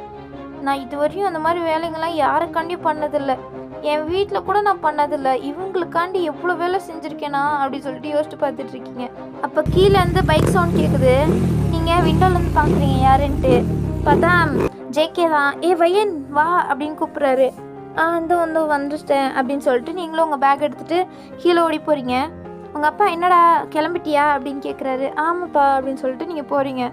நான் இதுவரையும் அந்த மாதிரி வேலைங்கள்லாம் யாருக்காண்டி பண்ணதில்லை, என் வீட்டில் கூட நான் பண்ணதில்லை, இவங்களுக்காண்டி எவ்வளோ வேலை செஞ்சுருக்கேனா அப்படின்னு சொல்லிட்டு யோசிச்சு பார்த்துட்ருக்கீங்க. அப்போ கீழேருந்து பைக் சவுண்ட் கேட்குது. நீங்கள் விண்டோலேருந்து பார்க்குறீங்க யாருன்ட்டு பார்த்தா ஜேகே தான். வையன் வா அப்படின்னு கூப்பிட்றாரு. வந்து வந்துட்டேன் அப்படின்னு சொல்லிட்டு நீங்களும் உங்கள் பேக் எடுத்துகிட்டு கீழே ஓடி போகிறீங்க. உங்கள் அப்பா, என்னடா கிளம்பிட்டியா அப்படின்னு கேட்குறாரு. ஆமாப்பா அப்படின்னு சொல்லிட்டு நீங்கள் போகிறீங்க.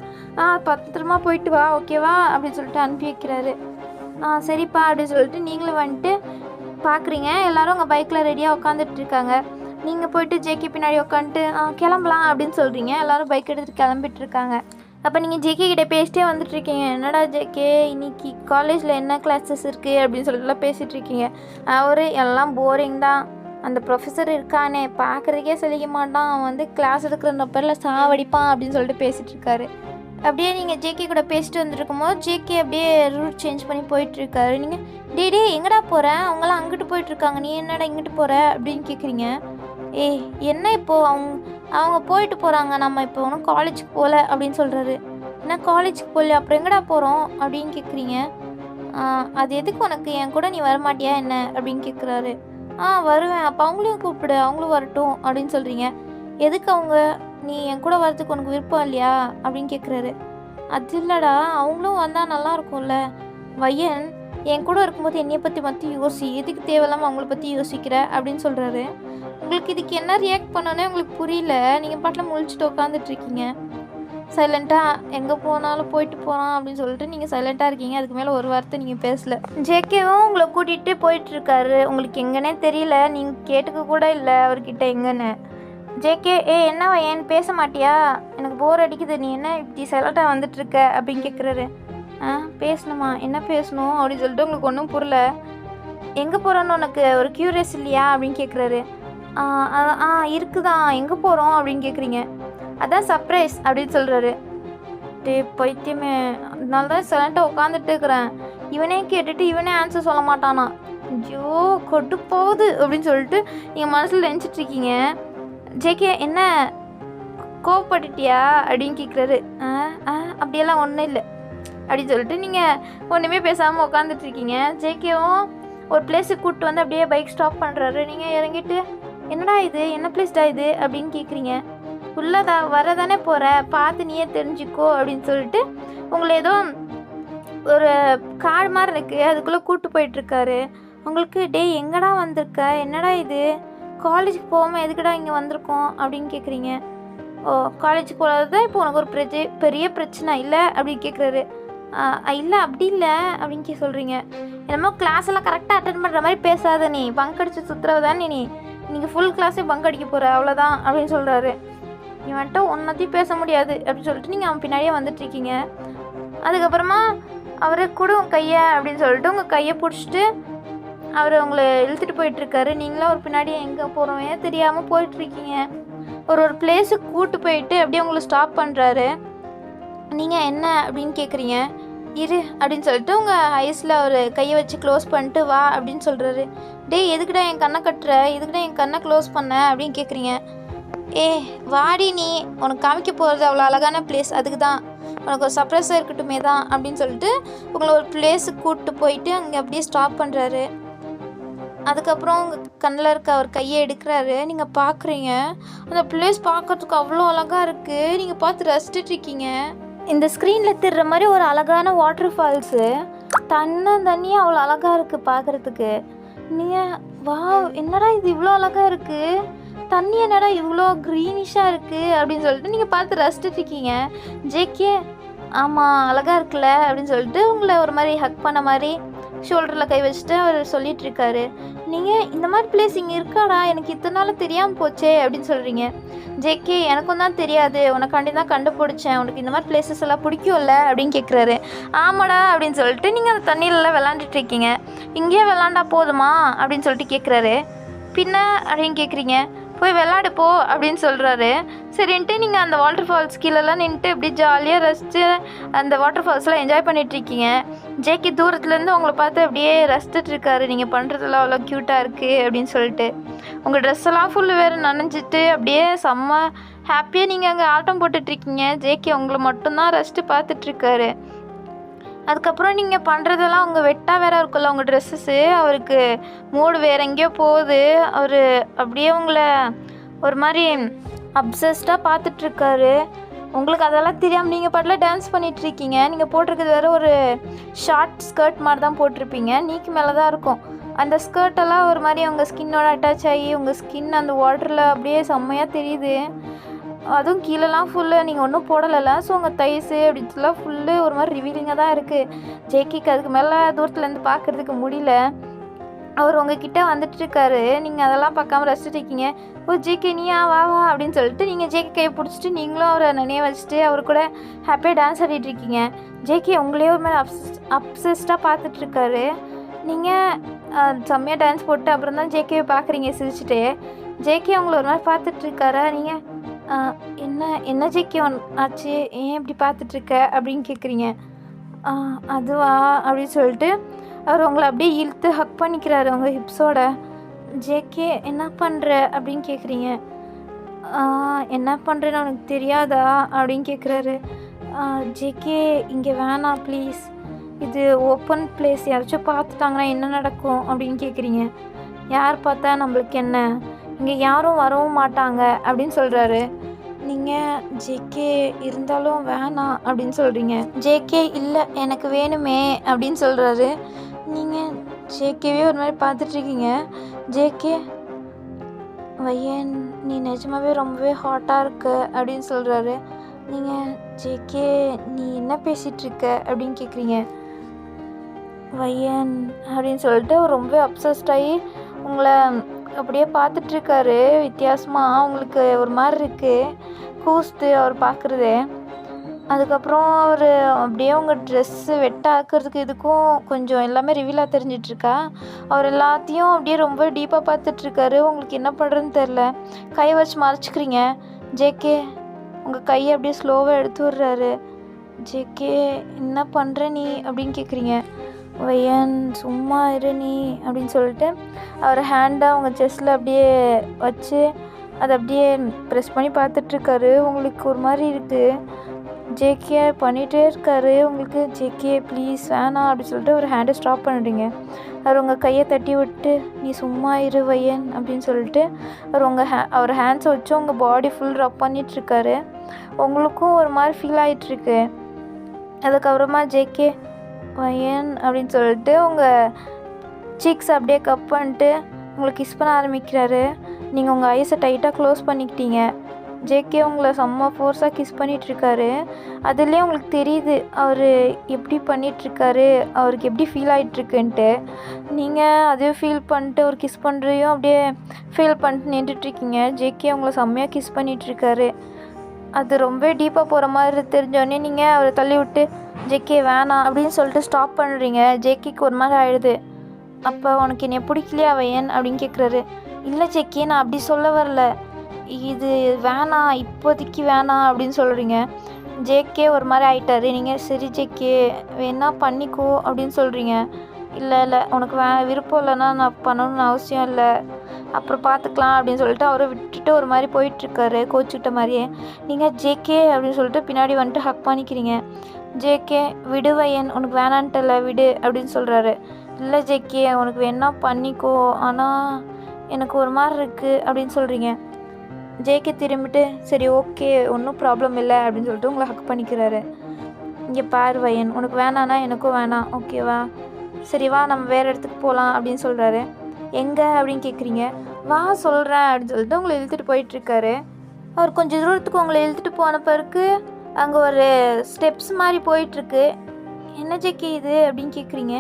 பத்திரமா போயிட்டு வா, ஓகேவா அப்படின்னு சொல்லிட்டு அனுப்பி வைக்கிறாரு. சரிப்பா அப்படின்னு சொல்லிட்டு நீங்களும் வந்துட்டு பார்க்குறீங்க. எல்லோரும் உங்கள் பைக்கில் ரெடியாக உட்காந்துட்டு இருக்காங்க. நீங்கள் போயிட்டு ஜேகே பின்னாடி உட்காந்துட்டு கிளம்பலாம் அப்படின்னு சொல்கிறீங்க. எல்லோரும் பைக் எடுத்துகிட்டு கிளம்பிட்டு இருக்காங்க. அப்போ நீங்கள் ஜேகே கிட்டே பேசிட்டே வந்துட்டுருக்கீங்க. என்னடா ஜேகே, இன்னைக்கு காலேஜில் என்ன கிளாஸஸ் இருக்குது அப்படின்னு சொல்லிட்டுலாம் பேசிகிட்ருக்கீங்க. அவர் எல்லாம் போரிங் தான், அந்த ப்ரொஃபஸர் இருக்கானே பார்க்குறதுக்கே சொல்லிக்க மாட்டான், அவன் வந்து கிளாஸ் எடுக்கிற பேரில் சாவடிப்பான் அப்படின்னு சொல்லிட்டு பேசிகிட்ருக்காரு. அப்படியே நீங்கள் ஜேகே கூட பேசிட்டு வந்துருக்கும் போது ஜேகே அப்படியே ரூட் சேஞ்ச் பண்ணி போயிட்டுருக்காரு. நீங்கள் டே எங்கடா போகிற, அவங்களாம் அங்கிட்டு போயிட்டுருக்காங்க, நீ என்னடா இங்கிட்டு போகிற அப்படின்னு கேட்குறீங்க. ஏய் என்ன இப்போது அவங்க போயிட்டு போகிறாங்க, நம்ம இப்போ ஒன்றும் காலேஜுக்கு போகல அப்படின்னு சொல்கிறாரு. என்ன காலேஜுக்கு போகல, அப்புறம் எங்கடா போகிறோம் அப்படின்னு கேட்குறீங்க. அது எதுக்கு உனக்கு, என் கூட நீ வரமாட்டியா என்ன அப்படின்னு கேட்குறாரு. வருவேன், அப்போ அவங்களையும் கூப்பிடு, அவங்களும் வரட்டும் அப்படின்னு சொல்கிறீங்க. எதுக்கு அவங்க, நீ என் கூட வரதுக்கு உனக்கு விருப்பம் இல்லையா அப்படின்னு கேட்குறாரு. அது இல்லைடா, அவங்களும் வந்தால் நல்லா இருக்கும்ல, வையன் என் கூட இருக்கும்போது என்னையை பற்றி மட்டும் யோசி, எதுக்கு தேவையில்லாமல் அவங்கள பற்றி யோசிக்கிற அப்படின்னு சொல்கிறாரு. உங்களுக்கு இதுக்கு என்ன ரியாக்ட் பண்ணோன்னே உங்களுக்கு புரியல, நீங்கள் பாட்டில் முழிச்சிட்டு உட்காந்துட்ருக்கீங்க. சைலண்ட்டாக எங்கே போனாலும் போயிட்டு போகிறான் அப்படின்னு சொல்லிட்டு நீங்கள் சைலண்ட்டாக இருக்கீங்க. அதுக்கு மேலே ஒரு வார்த்தை நீங்கள் பேசலை. ஜேகேவும் உங்களை கூட்டிகிட்டு போயிட்டுருக்காரு. உங்களுக்கு எங்கன்னே தெரியல, நீங்கள் கேட்டுக்க கூட இல்லை அவர்கிட்ட எங்கன்னு. ஜேகே என்னவா ஏன் பேச மாட்டியா, எனக்கு போர் அடிக்குது, நீ என்ன இப்படி சைலண்ட்டாக வந்துட்டுருக்க அப்படின்னு கேட்குறாரு. பேசணுமா, என்ன பேசணும் அப்படின்னு சொல்லிட்டு உங்களுக்கு ஒன்றும் புரியல. எங்கே போகிறோன்னு உனக்கு ஒரு க்யூரியஸ் இல்லையா அப்படின்னு கேட்குறாரு. இருக்குதான், எங்கே போகிறோம் அப்படின்னு கேட்குறீங்க. அதான் சர்ப்ரைஸ் அப்படின்னு சொல்கிறாரு. பைத்தியமே, அதனால தான் சைலண்ட்டாக உட்காந்துட்டு இருக்கிறேன், இவனே கேட்டுட்டு இவனே ஆன்சர் சொல்ல மாட்டானா, ஐயோ கொட்டு போகுது அப்படின்னு சொல்லிட்டு நீங்கள் மனசில் நினச்சிட்ருக்கீங்க. ஜேகே என்ன கோவப்பட்டுட்டியா அப்படின்னு கேட்குறாரு. அப்படியெல்லாம் ஒன்றும் இல்லை அப்படின்னு சொல்லிட்டு நீங்கள் ஒன்றுமே பேசாமல் உட்காந்துட்ருக்கீங்க. ஜேகேவும் ஒரு பிளேஸுக்கு கூப்பிட்டு வந்து அப்படியே பைக் ஸ்டாப் பண்ணுறாரு. நீங்கள் இறங்கிட்டு என்னடா இது, என்ன பிளேஸ்டா இது அப்படின்னு கேட்குறீங்க. உள்ளதா வரதானே போகிற, பார்த்து நீயே தெரிஞ்சுக்கோ அப்படின்னு சொல்லிட்டு உங்களை ஏதோ ஒரு காடு மாதிரி இருக்குது, அதுக்குள்ளே கூப்பிட்டு போயிட்டுருக்காரு. உங்களுக்கு எங்கடா வந்திருக்க, என்னடா இது, காலேஜுக்கு போகாமல் எதுக்குடா இங்கே வந்திருக்கோம் அப்படின்னு கேட்குறீங்க. காலேஜுக்கு போகாதது தான் இப்போ உனக்கு ஒரு பெரிய பிரச்சனை இல்லை அப்படின்னு கேட்குறாரு. இல்லை அப்படி இல்லை அப்படின்னு சொல்கிறீங்க. என்னமோ கிளாஸ் எல்லாம் கரெக்டாக அட்டன் பண்ணுற மாதிரி பேசாத, நீ பங்க் அடித்து சுற்றுறவு தானே, நீங்கள் ஃபுல் கிளாஸே பங்க் அடிக்க போகிற அவ்வளோதான் அப்படின்னு சொல்கிறாரு. இவன்ட்ட ஒன்றத்தையும் பேச முடியாது அப்படின்னு சொல்லிட்டு நீங்கள் அவன் பின்னாடியே வந்துட்டுருக்கீங்க. அதுக்கப்புறமா அவரை கூட உங்கள் கையை அப்படின்னு சொல்லிட்டு உங்கள் கையை பிடிச்சிட்டு அவர் உங்களை இழுத்துட்டு போயிட்டுருக்காரு. நீங்களும் ஒரு பின்னாடி எங்கே போகிறோமே தெரியாமல் போயிட்டுருக்கீங்க. ஒரு பிளேஸுக்கு கூப்பிட்டு போயிட்டு அப்படியே உங்களை ஸ்டாப் பண்ணுறாரு. நீங்கள் என்ன அப்படின்னு கேட்குறீங்க. இரு அப்படின்னு சொல்லிட்டு உங்கள் ஐஸில் ஒரு கையை வச்சு க்ளோஸ் பண்ணிட்டு வா அப்படின்னு சொல்கிறாரு. எதுக்குடா என் கண்ணை கட்டுற, எதுக்குடா என் கண்ணை க்ளோஸ் பண்ண அப்படின்னு கேட்குறீங்க. வாடி, நீ உனக்கு காமிக்க போகிறது அவ்வளோ அழகான பிளேஸ், அதுக்கு தான் உனக்கு ஒரு சர்ப்ரைஸாக இருக்கட்டுமே தான் அப்படின்னு சொல்லிட்டு உங்களை ஒரு பிளேஸுக்கு கூப்பிட்டு போயிட்டு அங்கே அப்படியே ஸ்டாப் பண்ணுறாரு. அதுக்கப்புறம் உங்கள் கண்ணில் இருக்க அவர் கையை எடுக்கிறாரு. நீங்கள் பார்க்குறீங்க, அந்த பிளேஸ் பார்க்கறதுக்கு அவ்வளோ அழகாக இருக்குது. நீங்கள் பார்த்து ரசிச்சிட்ருக்கீங்க. இந்த ஸ்க்ரீனில் தெரிகிற மாதிரி ஒரு அழகான வாட்டர் ஃபால்ஸு, தண்ணியாக அவ்வளோ அழகாக இருக்குது பார்க்குறதுக்கு. நீங்கள் வா, என்னடா இது இவ்வளோ அழகாக இருக்குது, தண்ணி என்னடா இவ்வளோ க்ரீனிஷாக இருக்குது அப்படின்னு சொல்லிட்டு நீங்கள் பார்த்து ரசிச்சிட்ருக்கீங்க. ஜேகே ஆமாம் அழகாக இருக்குல்ல அப்படின்னு சொல்லிட்டு உங்களை ஒரு மாதிரி ஹக் பண்ண மாதிரி ஷோல்டரில் கை வச்சுட்டு அவர் சொல்லிகிட்ருக்காரு. நீங்கள் இந்த மாதிரி பிளேஸ் இங்கே இருக்காடா, எனக்கு இத்தனை நாள் தெரியாமல் போச்சே அப்படின்னு சொல்கிறீங்க. ஜேகே எனக்கும் தான் தெரியாது, உனக்காண்டி தான் கண்டுபிடிச்சேன், உனக்கு இந்த மாதிரி பிளேசஸ் எல்லாம் பிடிக்கும்ல அப்படின்னு கேட்குறாரு. ஆமாடா அப்படின்னு சொல்லிட்டு நீங்கள் அந்த தண்ணியிலலாம் விளாண்டுட்ருக்கீங்க. இங்கேயே விளாண்டா போதுமா அப்படின்னு சொல்லிட்டு கேட்குறாரு. பின்ன அப்படின்னு கேட்குறீங்க. போய் விளாடு போ அப்படின்னு சொல்கிறாரு. சரின்ட்டு நீங்கள் அந்த வாட்டர் ஃபால்ஸ் கீழெல்லாம் நின்றுட்டு இப்படி ஜாலியாக ரசித்து அந்த வாட்டர் ஃபால்ஸ்லாம் என்ஜாய் பண்ணிகிட்ருக்கீங்க. ஜேகே தூரத்துலேருந்து உங்களை பார்த்து அப்படியே ரசித்துட்ருக்காரு. நீங்கள் பண்ணுறதெல்லாம் அவ்வளோ க்யூட்டாக இருக்குது அப்படின்னு சொல்லிட்டு உங்கள் ட்ரெஸ் எல்லாம் ஃபுல்லு வேறு நனைஞ்சிட்டு அப்படியே செம்ம ஹாப்பியாக நீங்கள் அங்கே ஆட்டம் போட்டுட்ருக்கீங்க. ஜேகே உங்களை மட்டும்தான் ரசித்து பார்த்துட்ருக்காரு. அதுக்கப்புறம் நீங்கள் பண்ணுறதெல்லாம் உங்கள் வெட்டாக வேறு இருக்குல்ல உங்கள் ட்ரெஸ்ஸஸ்ஸு, அவருக்கு மூடு வேறு எங்கேயோ போகுது. அவர் அப்படியே உங்களை ஒரு மாதிரி அப்சஸ்டாக பார்த்துட்ருக்காரு. உங்களுக்கு அதெல்லாம் தெரியாமல் நீங்கள் பாட்டில் டான்ஸ் பண்ணிகிட்ருக்கீங்க. நீங்கள் போட்டிருக்கிறது வேறு ஒரு ஷார்ட் ஸ்கர்ட் மாதிரி தான் போட்டிருப்பீங்க, நீக்கு மேலே தான் இருக்கும். அந்த ஸ்கர்ட்டெல்லாம் ஒரு மாதிரி உங்கள் ஸ்கின்னோட அட்டாச் ஆகி உங்கள் ஸ்கின் அந்த வாட்டரில் அப்படியே செம்மையாக தெரியுது. அதுவும் கீழெல்லாம் ஃபுல்லு நீங்கள் ஒன்றும் போடலைல்ல, ஸோ உங்கள் தைஸு அப்படின்ட்டுலாம் ஃபுல்லு ஒரு மாதிரி ரிவீலிங்காக தான் இருக்குது. ஜேகேக்கு அதுக்கு மேலே தூரத்துலேருந்து பார்க்குறதுக்கு முடியல. அவர் உங்ககிட்ட வந்துட்டுருக்காரு. நீங்கள் அதெல்லாம் பார்க்காம ரசிச்சுட்ருக்கீங்க. ஜேகே நீயா வா வா அப்படின்னு சொல்லிட்டு நீங்கள் ஜேகே கையை பிடிச்சிட்டு நீங்களும் அவரை நினைய வச்சுட்டு அவர் கூட ஹாப்பியாக டான்ஸ் ஆடிட்டுருக்கீங்க. ஜேகே உங்களே ஒரு மாதிரி அப்சஸ்டாக பார்த்துட்ருக்காரு. நீங்கள் செம்மையாக டான்ஸ் போட்டு அப்புறம் தான் ஜேகேவை பார்க்குறீங்க சிரிச்சுட்டு. ஜேகே உங்களை ஒரு மாதிரி பார்த்துட்ருக்காரா. நீங்கள் என்ன என்ன ஜேகே ஆச்சு, ஏன் இப்படி பார்த்துட்ருக்க அப்படின்னு கேட்குறீங்க. அதுவா அப்படின்னு சொல்லிட்டு அவர் உங்களை அப்படியே இழுத்து ஹக் பண்ணிக்கிறாரு உங்கள் ஹிப்ஸோட. ஜேகே என்ன பண்ணுற அப்படின்னு கேட்குறீங்க. என்ன பண்ணுறேன்னு உனக்கு தெரியாதா அப்படின்னு கேட்குறாரு. ஜேகே இங்கே வேணாம் ப்ளீஸ், இது ஓப்பன் பிளேஸ், யாராச்சும் பார்த்துட்டாங்கன்னா என்ன நடக்கும் அப்படின்னு கேட்குறீங்க. யார் பார்த்தா நம்மளுக்கு என்ன, இங்கே யாரும் வரவும் மாட்டாங்க அப்படின்னு சொல்கிறாரு. நீங்கள் ஜேகே இருந்தாலும் வேணாம் அப்படின்னு சொல்கிறீங்க. ஜேகே இல்லை எனக்கு வேணுமே அப்படின்னு சொல்கிறாரு. நீங்கள் ஜேகேவே ஒரு மாதிரி பார்த்துட்ருக்கீங்க. ஜேகே வையன் நீ நிஜமாவே ரொம்பவே ஹாட்டாக இருக்க அப்படின்னு சொல்கிறாரு. நீங்கள் ஜேகே நீ என்ன பேசிகிட்ருக்க அப்படின்னு கேட்குறீங்க. வையன் அப்படின்னு சொல்லிட்டு ரொம்ப அப்சஸ்டாகி உங்களை அப்படியே பார்த்துட்ருக்காரு. வித்தியாசமாக உங்களுக்கு ஒரு மாதிரி இருக்குது, கூஸ்து அவர் பார்க்குறதே. அதுக்கப்புறம் அவர் அப்படியே உங்கள் ட்ரெஸ்ஸு வெட்ட ஆக்கிறதுக்கு இதுக்கும் கொஞ்சம் எல்லாமே ரிவீலாக தெரிஞ்சிட்ருக்கா. அவர் எல்லாத்தையும் அப்படியே ரொம்ப டீப்பாக பார்த்துட்ருக்காரு. உங்களுக்கு என்ன பண்ணுறதுன்னு தெரில. கையை வச்சு மறைச்சிக்கிறீங்க. ஜேகே உங்கள் கையை அப்படியே ஸ்லோவாக எடுத்து விட்றாரு. ஜேகே என்ன பண்ணுற நீ அப்படின்னு கேட்குறீங்க. வையன் சும்மா இரு நீ அப்படின்னு சொல்லிட்டு அவர் ஹேண்டை அவங்க செஸ்ட்டில் அப்படியே வச்சு அதை அப்படியே ப்ரெஸ் பண்ணி பார்த்துட்ருக்காரு. உங்களுக்கு ஒரு மாதிரி இருக்குது. ஜேகே பண்ணிகிட்டே இருக்காரு உங்களுக்கு. ஜேகே ப்ளீஸ் வேணாம் அப்படின்னு சொல்லிட்டு ஒரு ஹேண்டை ஸ்டாப் பண்ணிடுங்க. அவர் உங்கள் கையை தட்டி விட்டு நீ சும்மா இரு வையன் அப்படின்னு சொல்லிட்டு அவர் அவர் ஹேண்ட்ஸை வச்சு உங்கள் பாடி ஃபுல் ரப் பண்ணிகிட்ருக்காரு. உங்களுக்கும் ஒரு மாதிரி ஃபீல் ஆகிட்டுருக்கு. அதுக்கப்புறமா ஜேகே வையன் அப்படின்னு சொல்லிட்டு உங்கள் சீக்ஸ் அப்படியே கப் பண்ணிட்டு உங்களை கிஸ் பண்ண ஆரம்பிக்கிறாரு. நீங்கள் உங்கள் ஐஸை டைட்டாக க்ளோஸ் பண்ணிக்கிட்டீங்க. ஜேகே உங்களை செம்ம ஃபோர்ஸாக கிஸ் பண்ணிகிட்ருக்காரு. அதுலேயே உங்களுக்கு தெரியுது அவர் எப்படி பண்ணிகிட்ருக்காரு, அவருக்கு எப்படி ஃபீல் ஆகிட்ருக்குன்ட்டு. நீங்கள் அதையும் ஃபீல் பண்ணிட்டு ஒரு கிஸ் பண்ணுறையும் அப்படியே ஃபீல் பண்ணிட்டு நின்றுட்டுருக்கீங்க. ஜேகே உங்களை செம்மையாக கிஸ் பண்ணிகிட்ருக்காரு. அது ரொம்ப டீப்பாக போகிற மாதிரி தெரிஞ்சோடனே நீங்கள் அவரை தள்ளி விட்டு ஜேகே வேணாம் அப்படின்னு சொல்லிட்டு ஸ்டாப் பண்ணுறீங்க. ஜேகேக்கு ஒரு மாதிரி ஆகிடுது. அப்போ உனக்கு என்னை பிடிக்கலையா வையன் அப்படின்னு கேட்குறாரு. இல்லை ஜேகே நான் அப்படி சொல்ல வரல, இது வேணாம் இப்போதைக்கு வேணாம் அப்படின்னு சொல்கிறீங்க. ஜேகே ஒரு மாதிரி ஆகிட்டாரு. நீங்கள் சரி ஜேகே வேணா பண்ணிக்கோ அப்படின்னு சொல்கிறீங்க. இல்லை உனக்கு விருப்பம் இல்லைன்னா நான் பண்ணணும்னு அவசியம் இல்லை, அப்புறம் பார்த்துக்கலாம் அப்படின்னு சொல்லிட்டு அவரை விட்டுட்டு ஒரு மாதிரி போயிட்டுருக்காரு கோச்சுக்கிட்ட மாதிரியே. நீங்கள் ஜேகே அப்படின்னு சொல்லிட்டு பின்னாடி வந்துட்டு ஹக் பண்ணிக்கிறீங்க. ஜேகே விடு வையன் உனக்கு வேணான்ட்டில்ல விடு அப்படின்னு சொல்கிறாரு. இல்லை ஜேகே உனக்கு வேணா பண்ணிக்கோ, ஆனால் எனக்கு ஒரு மாதிரி இருக்குது அப்படின்னு சொல்கிறீங்க. ஜேகே திரும்பிட்டு சரி ஓகே ஒன்றும் ப்ராப்ளம் இல்லை அப்படின்னு சொல்லிட்டு உங்களை ஹக் பண்ணிக்கிறாரு. இங்கே பாரு வையன் உனக்கு வேணான்னா எனக்கும் வேணாம் ஓகேவா, சரி வா நம்ம வேறு இடத்துக்கு போகலாம் அப்படின்னு சொல்கிறாரு. எங்கே அப்படின்னு கேட்குறீங்க. வா சொல்கிறேன் அப்படின்னு சொல்லிட்டு உங்களை இழுத்துட்டு போயிட்டுருக்காரு. அவர் கொஞ்சம் தூரத்துக்கு உங்களை இழுத்துட்டு போன பிறகு அங்கே ஒரு ஸ்டெப்ஸ் மாதிரி போயிட்டுருக்கு. என்ன ஜேகே இது அப்படின்னு கேட்குறீங்க.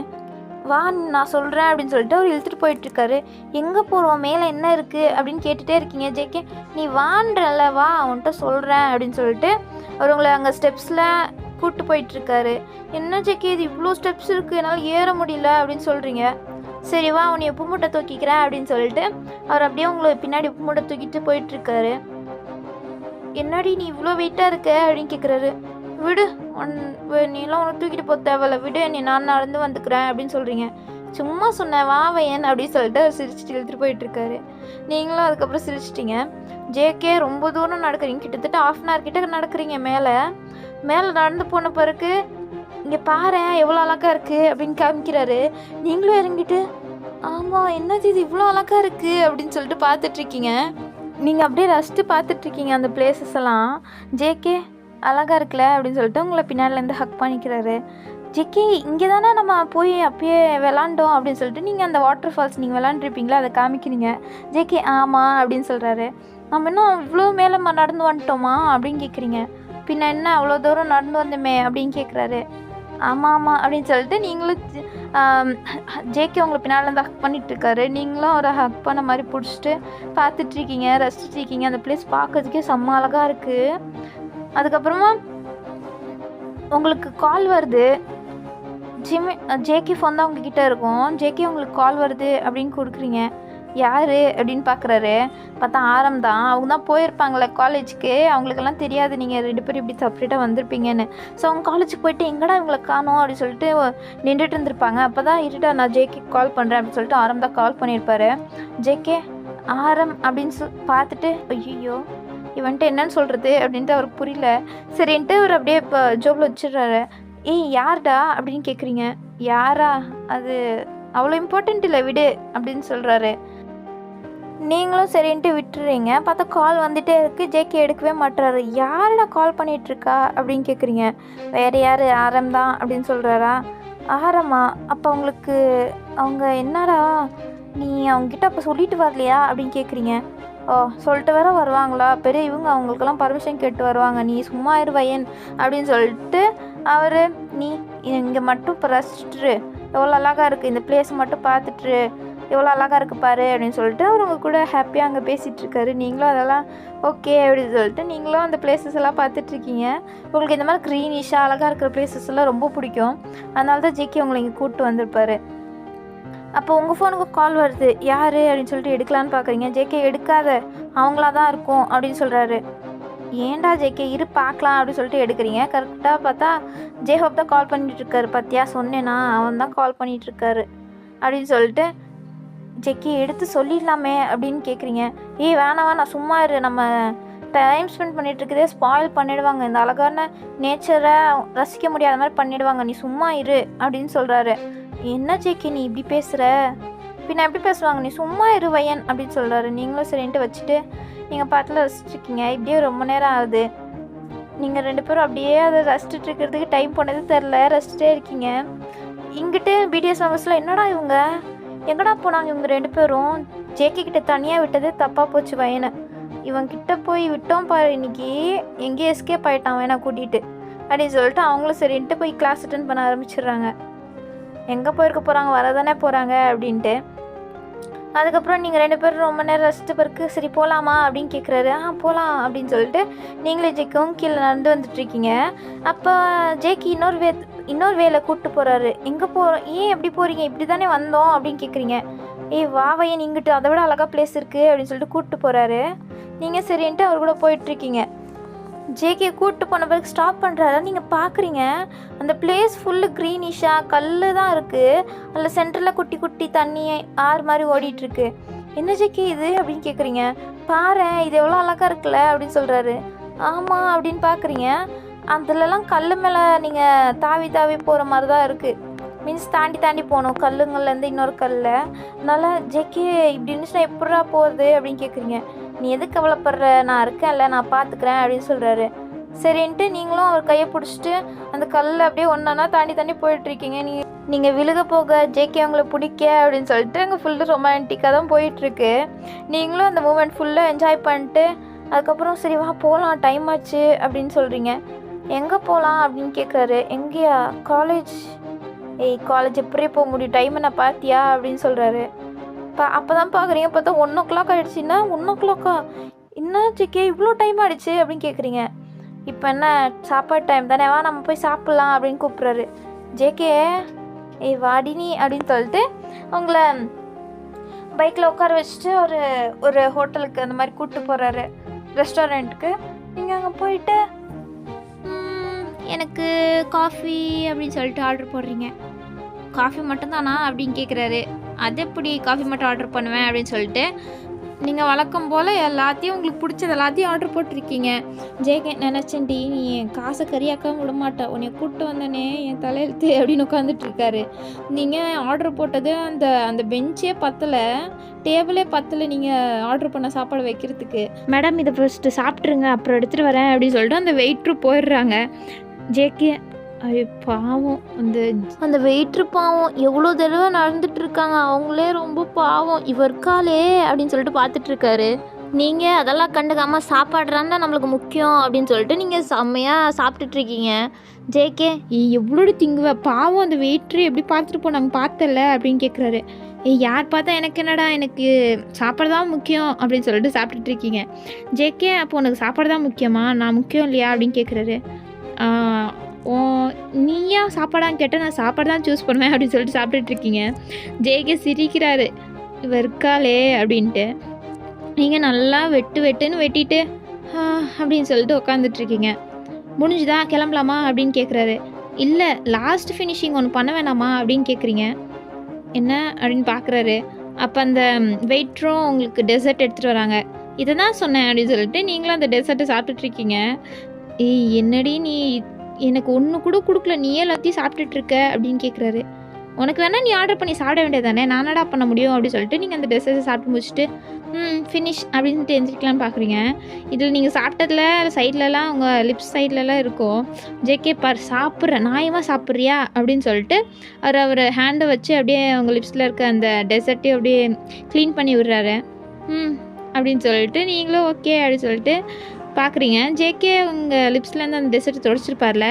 வா நான் சொல்கிறேன் அப்படின்னு சொல்லிட்டு அவர் இழுத்துட்டு போயிட்டுருக்காரு. எங்கே போகிறோம், மேலே என்ன இருக்குது அப்படின்னு கேட்டுகிட்டே இருக்கீங்க. ஜேகே நீ வான்றல வா அவன்கிட்ட சொல்கிறேன் அப்படின்னு சொல்லிட்டு அவர் உங்களை அங்கே ஸ்டெப்ஸில் கூப்பிட்டு போயிட்டுருக்காரு. என்ன ஜேகே இது இவ்வளோ ஸ்டெப்ஸ் இருக்குது என்னால் ஏற முடியல அப்படின்னு சொல்கிறீங்க. சரி வா அவனை உப்பு மூட்டை தூக்கிக்கிறேன் அப்படின்னு சொல்லிட்டு அவர் அப்படியே உங்களை பின்னாடி உப்பு மூட்டை தூக்கிட்டு போயிட்டுருக்காரு. என்னடி நீ இவ்வளோ வெயிட்டாக இருக்க அப்படின்னு கேட்குறாரு. விடு நீலாம் உனக்கு தூக்கிட்டு போக தேவையில்ல, விடு நீ நான் நடந்து வந்துக்கிறேன் அப்படின்னு சொல்கிறீங்க. சும்மா சொன்னேன் வா வையன் அப்படின்னு சொல்லிட்டு அவர் சிரிச்சுட்டு இழுத்துட்டு போயிட்டுருக்காரு. நீங்களும் அதுக்கப்புறம் சிரிச்சிட்டிங்க. ஜேகே ரொம்ப தூரம் நடக்கிறீங்க, கிட்டத்தட்ட 1/2 hour கிட்ட நடக்கிறீங்க. மேலே நடந்து போன பிறகு இங்கே பாரு எவ்வளோ அழகாக இருக்குது அப்படின்னு காமிக்கிறாரு. நீங்களும் இறங்கிட்டு ஆமாம் என்னது இது இவ்வளோ அழகாக இருக்குது அப்படின்னு சொல்லிட்டு பார்த்துட்ருக்கீங்க. நீங்கள் அப்படியே ரசித்து பார்த்துட்ருக்கீங்க அந்த பிளேசஸ் எல்லாம். ஜேகே அழகாக இருக்குல்ல அப்படின்னு சொல்லிட்டு உங்களை பின்னாடிலேருந்து ஹக் பண்ணிக்கிறாரு. ஜேகே இங்கே தானே நம்ம போய் அப்பயே விளாண்டோம் அப்படின்னு சொல்லிட்டு நீங்கள் அந்த வாட்டர் ஃபால்ஸ் நீங்கள் விளாண்டுருப்பீங்களா அதை காமிக்கிறீங்க. ஜேகே ஆமாம் அப்படின்னு சொல்கிறாரு. நம்ம இன்னும் இவ்வளோ மேலே நடந்து வந்துட்டோமா அப்படின்னு கேட்குறீங்க. பின்ன என்ன அவ்வளோ தூரம் நடந்து வந்தோமே அப்படின்னு கேட்குறாரு. ஆமாம் அப்படின்னு சொல்லிட்டு நீங்களும் ஜேகே உங்களை பின்னாலேருந்து ஹக் பண்ணிகிட்ருக்காரு. நீங்களும் ஒரு ஹக் பண்ண மாதிரி பிடிச்சிட்டு பார்த்துட்ருக்கீங்க, ரசிச்சிட்ருக்கீங்க. அந்த பிளேஸ் பார்க்கறதுக்கே செம்ம அழகாக இருக்குது. அதுக்கப்புறமா உங்களுக்கு கால் வருது. ஜேகே ஃபோன் தான் உங்ககிட்ட இருக்கும். ஜேகே உங்களுக்கு கால் வருது அப்படின்னு கொடுக்குறீங்க. யார் அப்படின்னு பார்க்குறாரு. பார்த்தா ஆரம் தான். அவங்க தான் போயிருப்பாங்களே காலேஜுக்கு. அவங்களுக்கெல்லாம் தெரியாது நீங்கள் 2 பேரும் இப்படி செப்பரேட்டாக வந்திருப்பீங்கன்னு. ஸோ அவங்க காலேஜுக்கு போயிட்டு எங்கடா இவங்களை காணோம் அப்படின்னு சொல்லிட்டு நின்றுட்டு இருந்திருப்பாங்க. அப்போ தான் இருடா நான் ஜேகே கால் பண்ணுறேன் அப்படின்னு சொல்லிட்டு ஆரம் தான் கால் பண்ணியிருப்பாரு. ஜேகே ஆரம் அப்படின்னு பார்த்துட்டு ஐயோ இவன்ட்டு என்னன்னு சொல்கிறது அப்படின்ட்டு அவருக்கு புரியல. சரின்ட்டு அவர் அப்படியே இப்போ ஜோபில் வச்சிடுறாரு. ஏய் யார்டா அப்படின்னு கேட்குறீங்க. யாரா அது அவ்வளோ இம்பார்ட்டண்ட் இல்லை விடு அப்படின்னு சொல்கிறாரு. நீங்களும் சரின்ட்டு விட்டுறீங்க. பார்த்தா கால் வந்துகிட்டே இருக்குது. ஜேகே எடுக்கவே மாட்டுறாரு. யாரடா கால் பண்ணிகிட்ருக்கா அப்படின்னு கேட்குறீங்க. வேறு யார் ஆரம் தான் அப்படின்னு சொல்கிறாரா. ஆரமா அப்போ அவங்களுக்கு அவங்க என்னடா நீ அவங்ககிட்ட அப்போ சொல்லிட்டு வரலையா அப்படின்னு கேட்குறீங்க. ஓ சொல்லிட்டு வேற வருவாங்களா பெரிய இவங்க அவங்களுக்கெல்லாம் பர்மிஷன் கேட்டு வருவாங்க நீ சும்மா இருவையன் அப்படின்னு சொல்லிட்டு அவர் நீ இங்கே மட்டும் இப்போ ரசிச்சுட்டு எவ்வளோ அழகாக இருக்குது இந்த பிளேஸ் மட்டும் பார்த்துட்டு எவ்வளோ அழகாக இருக்குது பாரு அப்படின்னு சொல்லிட்டு அவர் உங்கள் கூட ஹாப்பியாக அங்கே பேசிகிட்ருக்காரு. நீங்களும் அதெல்லாம் ஓகே அப்படின்னு சொல்லிட்டு நீங்களும் அந்த பிளேசஸ் எல்லாம் பார்த்துட்ருக்கீங்க. உங்களுக்கு இந்த மாதிரி க்ரீனிஷாக அழகாக இருக்கிற பிளேசஸ் எல்லாம் ரொம்ப பிடிக்கும். அதனால தான் ஜேகே உங்களை இங்கே கூப்பிட்டு வந்திருப்பார். அப்போ உங்கள் ஃபோனுக்கு கால் வருது. யார் அப்படின்னு சொல்லிட்டு எடுக்கலான்னு பார்க்குறீங்க. ஜேகே எடுக்காத அவங்களா தான் இருக்கும் அப்படின்னு சொல்கிறாரு. ஏன்டா ஜேகே இரு பார்க்கலாம் அப்படின்னு சொல்லிட்டு எடுக்கிறீங்க. கரெக்டாக பார்த்தா ஜேஹோப் தான் கால் பண்ணிகிட்ருக்காரு. பார்த்தியா சொன்னேன்னா அவன் தான் கால் பண்ணிகிட்ருக்காரு அப்படின்னு சொல்லிட்டு ஜேகே எடுத்து சொல்லிடலாமே அப்படின்னு கேட்குறீங்க. ஏய் வேணாம் நான் சும்மா இரு நம்ம டைம் ஸ்பெண்ட் பண்ணிகிட்ருக்கதே ஸ்பாயில் பண்ணிவிடுவாங்க. இந்த அழகான நேச்சரை ரசிக்க முடியாத மாதிரி பண்ணிவிடுவாங்க. நீ சும்மா இரு அப்படின்னு சொல்கிறாரு. என்ன ஜேகே நீ இப்படி பேசுகிற பின்ன எப்படி பேசுவாங்க நீ சும்மா இரு வையன் அப்படின்னு சொல்கிறாரு. நீங்களும் சரின்ட்டு வச்சுட்டு நீங்கள் பாட்டில் ரசிச்சுருக்கீங்க. இப்படியே ரொம்ப நேரம் ஆகுது. நீங்கள் 2 பேரும் அப்படியே அதை ரசிச்சுட்டு இருக்கிறதுக்கு டைம் போனது தெரில. ரசிச்சிட்டே இருக்கீங்க. இங்கிட்டு பிடிஎஸ் மெம்பர்ஸில் என்னடா இவங்க எங்கடா போனாங்க இவங்க 2 பேரும். ஜேகே கிட்ட தனியாக விட்டது தப்பாக போச்சு வயனை. இவன்கிட்ட போய் விட்டோம் பாரு இன்னைக்கு எங்கேயும் எஸ்கேப் ஆகிட்டான் வேணா கூட்டிகிட்டு அப்படின்னு சொல்லிட்டு அவங்களும் சரின்ட்டு போய் கிளாஸ் அட்டென்ட் பண்ண ஆரம்பிச்சிடுறாங்க. எங்கே போயிருக்க போகிறாங்க வரதானே போகிறாங்க அப்படின்ட்டு. அதுக்கப்புறம் நீங்கள் 2 பேரும் ரொம்ப நேரம் ரசித்த பிறகு சரி போகலாமா அப்படின்னு கேட்குறாரு. போகலாம் அப்படின்னு சொல்லிட்டு நீங்களே ஜேக்கும் கீழே நடந்து வந்துட்டுருக்கீங்க. அப்போ ஜேக்கி இன்னொரு வேலை கூப்பிட்டு போகிறாரு. எங்கே ஏன் எப்படி போகிறீங்க இப்படி தானே வந்தோம் அப்படின்னு கேட்குறீங்க. ஏய் வாவையன் இங்கிட்டு அதை விட அழகாக பிளேஸ் இருக்குது அப்படின்னு சொல்லிட்டு கூப்பிட்டு போகிறாரு. நீங்கள் சரின்ட்டு அவர் கூட போயிட்டுருக்கீங்க. ஜேகே கூப்பிட்டு போன பிறகு ஸ்டாப் பண்ணுறாரு. நீங்கள் பார்க்குறீங்க அந்த பிளேஸ் ஃபுல்லு க்ரீனிஷாக கல் தான் இருக்குது. அதில் சென்டரில் குட்டி குட்டி தண்ணி ஆறு மாதிரி ஓடிட்டுருக்கு. என்ன ஜேகே இது அப்படின்னு கேட்குறீங்க. பாரு இது எவ்வளோ அழகாக இருக்குல்ல அப்படின்னு சொல்கிறாரு. ஆமாம் அப்படின்னு பார்க்குறீங்க. அதுலலாம் கல் மேலே நீங்கள் தாவி தாவி போகிற மாதிரி தான் இருக்குது. மீன்ஸ் தாண்டி போகணும் கல்லுங்கள்லேருந்து இன்னொரு கல்லில். அதனால் ஜேகே இப்படி இருந்துச்சுன்னா எப்படா போகிறது அப்படின்னு கேட்குறீங்க. நீ எதுக்கு கவலைப்படுற நான் இருக்கேன்ல நான் பார்த்துக்கிறேன் அப்படின்னு சொல்கிறாரு. சரின்ட்டு நீங்களும் அவர் கையை பிடிச்சிட்டு அந்த கல்லில் அப்படியே ஒன்றா தாண்டி போயிட்டுருக்கீங்க. நீங்கள் விழுக போக ஜேகே அவங்கள பிடிக்க அப்படின்னு சொல்லிட்டு அங்கே ஃபுல்லு ரொமான்டிக்காக தான் போயிட்டுருக்கு. நீங்களும் அந்த மூமெண்ட் ஃபுல்லாக என்ஜாய் பண்ணிட்டு அதுக்கப்புறம் சரி வா போகலாம் டைம் ஆச்சு அப்படின்னு சொல்கிறீங்க. எங்கே போகலாம் அப்படின்னு கேட்குறாரு. எங்கேயா காலேஜ் காலேஜ் எப்படியே போக முடியும் டைமை நான் பார்த்தியா அப்படின்னு சொல்கிறாரு. அப்போ தான் பார்க்குறீங்க பார்த்தா 1 o'clock ஆகிடுச்சின்னா 1 o'clock என்ன ஜேகே இவ்வளோ டைம் ஆகிடுச்சு அப்படின்னு கேட்குறீங்க. இப்போ என்ன சாப்பாடு டைம் தானே வா நம்ம போய் சாப்பிட்லாம் அப்படின்னு கூப்பிட்றாரு. ஜேகே வாடினி அப்படின்னு சொல்லிட்டு உங்களை பைக்கில் உட்கார வச்சுட்டு ஒரு ஹோட்டலுக்கு அந்த மாதிரி கூப்பிட்டு போகிறாரு ரெஸ்டாரண்ட்டுக்கு. நீங்கள் அங்கே போயிட்டு எனக்கு காஃபி அப்படின்னு சொல்லிட்டு ஆர்டர் போடுறீங்க. காஃபி மட்டும்தானா அப்படின்னு கேட்குறாரு. அது எப்படி காஃபி மட்டும் ஆர்டர் பண்ணுவேன் அப்படின்னு சொல்லிட்டு நீங்கள் வழக்கம் போல் எல்லாத்தையும் உங்களுக்கு பிடிச்சது எல்லாத்தையும் ஆர்டர் போட்டிருக்கீங்க. ஜேகே நினச்சேன்டி நீ என் காசை கறியாக்காம விட மாட்டேன் உன்னை கூப்பிட்டு வந்தனே என் தலையெழுத்து அப்படின்னு உட்காந்துட்ருக்காரு. நீங்கள் ஆர்டர் போட்டது அந்த பெஞ்சே பத்தலை டேபிளே பத்தலை நீங்கள் ஆர்டர் பண்ண சாப்பாடு வைக்கிறதுக்கு. மேடம் இதை ஃபஸ்ட்டு சாப்பிட்ருங்க அப்புறம் எடுத்துகிட்டு வரேன் அப்படின்னு சொல்லிட்டு அந்த வெயிட்ரு போயிடுறாங்க. ஜேகே ஐயோ பாவம் அந்த வெயிட்ரு பாவம் எவ்வளோ தடவை நடந்துட்டு இருக்காங்க அவங்களே ரொம்ப பாவம் இவர்காலே அப்படின்னு சொல்லிட்டு பார்த்துட்ருக்காரு. நீங்கள் அதெல்லாம் கண்டுக்காமல் சாப்பாடுறான் தான் நம்மளுக்கு முக்கியம் அப்படின்னு சொல்லிட்டு நீங்கள் செம்மையாக சாப்பிட்டுட்ருக்கீங்க. ஜேகே எவ்வளோ திங்குவ பாவம் அந்த வெயிட்ரு எப்படி பார்த்துட்டு போனாங்க பார்த்தல அப்படின்னு கேட்குறாரு. யார் பார்த்தா எனக்கு என்னடா எனக்கு சாப்பாடு தான் முக்கியம் அப்படின்னு சொல்லிட்டு சாப்பிட்டுட்ருக்கீங்க. ஜேகே அப்போ உனக்கு சாப்பாடு தான் முக்கியமா நான் முக்கியம் இல்லையா அப்படின்னு கேட்குறாரு. நீயா சாப்பாடான்னு கேட்டால் நான் சாப்பாடு தான் சூஸ் பண்ணுவேன் அப்படின்னு சொல்லிட்டு சாப்பிட்டுட்ருக்கீங்க. ஜேகே சிரிக்கிறாரு. இவ இருக்காளே அப்படின்ட்டு நீங்கள் நல்லா வெட்டுன்னு வெட்டிட்டு அப்படின்னு சொல்லிட்டு உட்காந்துட்ருக்கீங்க. முடிஞ்சுதா கிளம்பலாமா அப்படின்னு கேட்குறாரு. இல்லை லாஸ்ட் ஃபினிஷிங் ஒன்று பண்ண வேணாமா அப்படின்னு கேட்குறீங்க. என்ன அப்படின்னு பார்க்குறாரு. அப்போ அந்த வெயிட்ரும் உங்களுக்கு டெசர்ட் எடுத்துகிட்டு வராங்க. இதை தான் சொன்னேன் அப்படின்னு சொல்லிட்டு நீங்களும் அந்த டெசர்ட்டை சாப்பிட்டுட்ருக்கீங்க. ஏய் என்னடி நீ எனக்கு ஒன்று கூட கொடுக்கல, நீயே எல்லாத்தையும் சாப்பிட்டுட்ருக்க அப்படின்னு கேட்குறாரு. உனக்கு வேணால் நீ ஆர்டர் பண்ணி சாப்பிட வேண்டியது தானே, நானடா பண்ண முடியும் அப்படின்னு சொல்லிட்டு நீங்கள் அந்த டெசர்ட்டை சாப்பிட்டு முடிச்சுட்டு ஃபினிஷ் அப்படின்ட்டு எழுந்திரிக்கலான்னு பார்க்குறீங்க. இதில் நீங்கள் சாப்பிட்டதில் சைட்லலாம் உங்கள் லிப்ஸ் சைட்லலாம் இருக்கும். ஜேகே பார் சாப்பிட்ற நியாயமாக சாப்பிட்றியா அப்படின்னு சொல்லிட்டு அவர் ஹேண்டை வச்சு அப்படியே அவங்க லிப்ஸில் இருக்க அந்த டெசர்ட்டையும் அப்படியே க்ளீன் பண்ணி விடுறாரு. அப்படின்னு சொல்லிட்டு நீங்களும் ஓகே அப்படின்னு சொல்லிட்டு பார்க்குறீங்க. ஜேகே உங்கள் லிப்ஸ்லேருந்து அந்த டெசர்ட் தொடச்சிருப்பார்ல,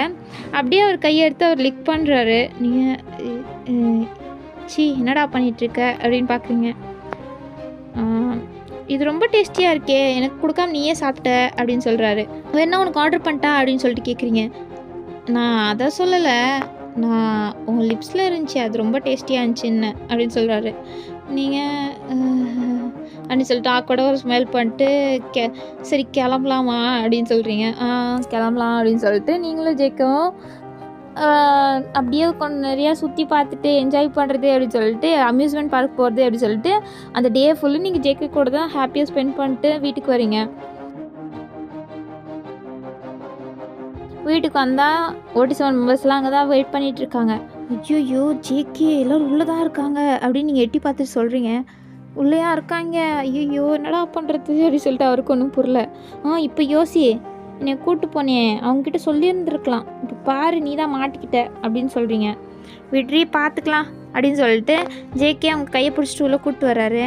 அப்படியே அவர் கையை எடுத்து அவர் லிக் பண்ணுறாரு. நீங்கள் என்னடா பண்ணிகிட்ருக்க அப்படின்னு பார்க்குறீங்க. இது ரொம்ப டேஸ்டியாக இருக்கே, எனக்கு கொடுக்காம நீயே சாப்பிட்ட அப்படின்னு சொல்கிறாரு. வேணா உனக்கு ஆர்டர் பண்ணிட்டா அப்படின்னு சொல்லிட்டு கேட்குறீங்க. நான் அதை சொல்லலை, நான் உங்கள் லிப்ஸில் இருந்துச்சு அது ரொம்ப டேஸ்டியாக இருந்துச்சுன்னு அப்படின்னு சொல்கிறாரு. நீங்கள் அப்படின்னு சொல்லிட்டு கூட ஒரு ஸ்மெல் பண்ணிட்டு சரி கிளம்பலாமா அப்படின்னு சொல்கிறீங்க. கிளம்பலாம் அப்படின்னு சொல்லிட்டு நீங்களும் ஜேக்கவும் அப்படியே கொஞ்சம் நிறையா சுற்றி பார்த்துட்டு என்ஜாய் பண்ணுறது அப்படின்னு சொல்லிட்டு அம்யூஸ்மெண்ட் பார்க் போகிறது அப்படின்னு சொல்லிட்டு அந்த டே ஃபுல்லு நீங்கள் ஜேக்கே கூட தான் ஹாப்பியாக ஸ்பெண்ட் பண்ணிட்டு வீட்டுக்கு வரீங்க. வீட்டுக்கு வந்தால் 47 மெம்பர்ஸ்லாம் அங்கே தான் வெயிட் பண்ணிகிட்ருக்காங்க. ஐயோ ஜேகே எல்லோரும் உள்ளே தான் இருக்காங்க அப்படின்னு நீங்கள் எட்டி பார்த்துட்டு சொல்கிறீங்க. உள்ளேயா இருக்காங்க, ஐயோ என்னடா பண்ணுறது அப்படின்னு சொல்லிட்டு அவருக்கு ஒன்றும் புரியல. இப்போ யோசி, என்னை கூப்பிட்டு போனேன் அவங்கக்கிட்ட சொல்லியிருந்துருக்கலாம், இப்போ பாரு நீ தான் மாட்டிக்கிட்ட அப்படின்னு சொல்கிறீங்க. விட்ரி பார்த்துக்கலாம் அப்படின்னு சொல்லிட்டு ஜேகே அவங்க கையை பிடிச்சிட்டு உள்ளே கூப்பிட்டு வர்றாரு.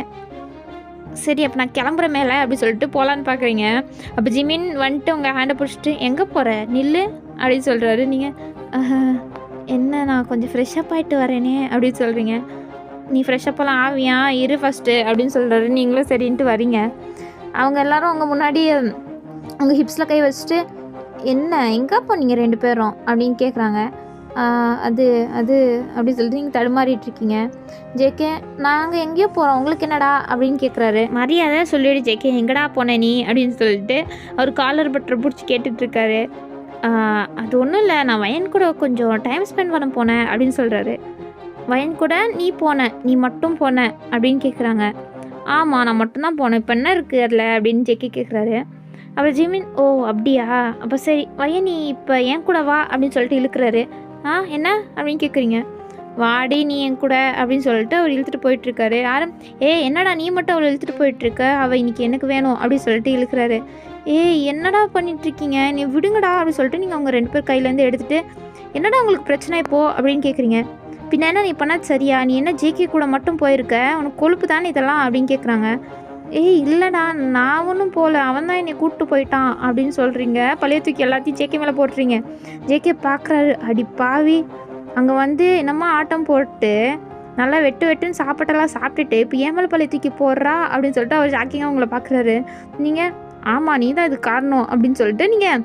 சரி அப்போ நான் கிளம்புற மேலே அப்படின்னு சொல்லிட்டு போகலான்னு பார்க்குறீங்க. அப்போ ஜிமின் வந்துட்டு உங்கள் ஹேண்டை பிடிச்சிட்டு எங்கே போகிற நில்லு அப்படின்னு சொல்கிறாரு. நீங்கள் என்ன நான் கொஞ்சம் ஃப்ரெஷ்ஷப் ஆகிட்டு வரேனே அப்படின்னு சொல்கிறீங்க. நீ ஃப்ரெஷ்ஷப்பெல்லாம் ஆவியா இரு ஃபஸ்ட்டு அப்படின்னு சொல்கிறாரு. நீங்களும் சரின்ட்டு வரீங்க. அவங்க எல்லோரும் அவங்க முன்னாடி அவங்க ஹிப்ஸில் கை வச்சுட்டு என்ன எங்கே போனீங்க 2 பேரும் அப்படின்னு கேட்குறாங்க. அது அது அப்படின்னு சொல்லிட்டு நீங்கள் தடுமாறிட்டுருக்கீங்க. ஜேகே நாங்கள் எங்கேயோ போகிறோம் உங்களுக்கு என்னடா அப்படின்னு கேட்குறாரு. மரியாதை சொல்லிவிடு ஜேகே எங்கடா போன நீ அப்படின்னு சொல்லிட்டு அவர் காலர் பட்டரை பிடிச்சி கேட்டுட்ருக்காரு. அது ஒன்றும் இல்லை, நான் வயன் கூட கொஞ்சம் டைம் ஸ்பெண்ட் பண்ண போனேன் அப்படின்னு சொல்கிறாரு. வயன் கூட நீ மட்டும் போன அப்படின்னு கேட்குறாங்க. ஆமாம் நான் மட்டும்தான் போனேன், இப்போ என்ன இருக்குது அதில் அப்படின்னு ஜேகே கேட்குறாரு. அப்புறம் ஜிமின் ஓ அப்படியா அப்போ சரி வயன் நீ இப்போ என் கூட வா அப்படின்னு சொல்லிட்டு இழுக்கிறாரு. என்ன அப்படின்னு கேட்குறீங்க. வாடி நீ என் கூட அப்படின்னு சொல்லிட்டு அவர் இழுத்துட்டு போயிட்டுருக்காரு. யாரும் என்னடா நீ மட்டும் அவளை இழுத்துட்டு போயிட்டுருக்க, அவள் இன்றைக்கி எனக்கு வேணும் அப்படின்னு சொல்லிட்டு இழுக்கிறாரு. என்னடா பண்ணிகிட்ருக்கீங்க நீ விடுங்கடா அப்படின்னு சொல்லிட்டு நீங்கள் அவங்க 2 பேர் கையிலேருந்து எடுத்துகிட்டு என்னடா உங்களுக்கு பிரச்சனை இப்போது அப்படின்னு கேட்குறீங்க. பின்ன என்ன நீ பண்ணாது சரியா, நீ என்ன ஜேகே கூட மட்டும் போயிருக்க, உனக்கு கொழுப்பு தானே இதெல்லாம் அப்படின்னு கேட்குறாங்க. இல்லைடா நான் ஒன்றும் போகல, அவன் தான் என்னை கூப்பிட்டு போயிட்டான் அப்படின்னு சொல்கிறீங்க. பழைய தூக்கி எல்லாத்தையும் ஜேகே மேலே போட்டுறீங்க. ஜேகே பார்க்குறாரு, அடி பாவி அங்கே வந்து என்னம்மா ஆட்டம் போட்டு நல்லா வெட்டுன்னு சாப்பிட்டெல்லாம் சாப்பிட்டுட்டு இப்போ ஏன் மேலே பழைய தூக்கி போடுறா அப்படின்னு சொல்லிட்டு அவர் ஷாக்கிங்காக உங்களை பார்க்குறாரு. நீங்கள் ஆமாம் நீ தான் இது காரணம் அப்படின்னு சொல்லிட்டு நீங்கள்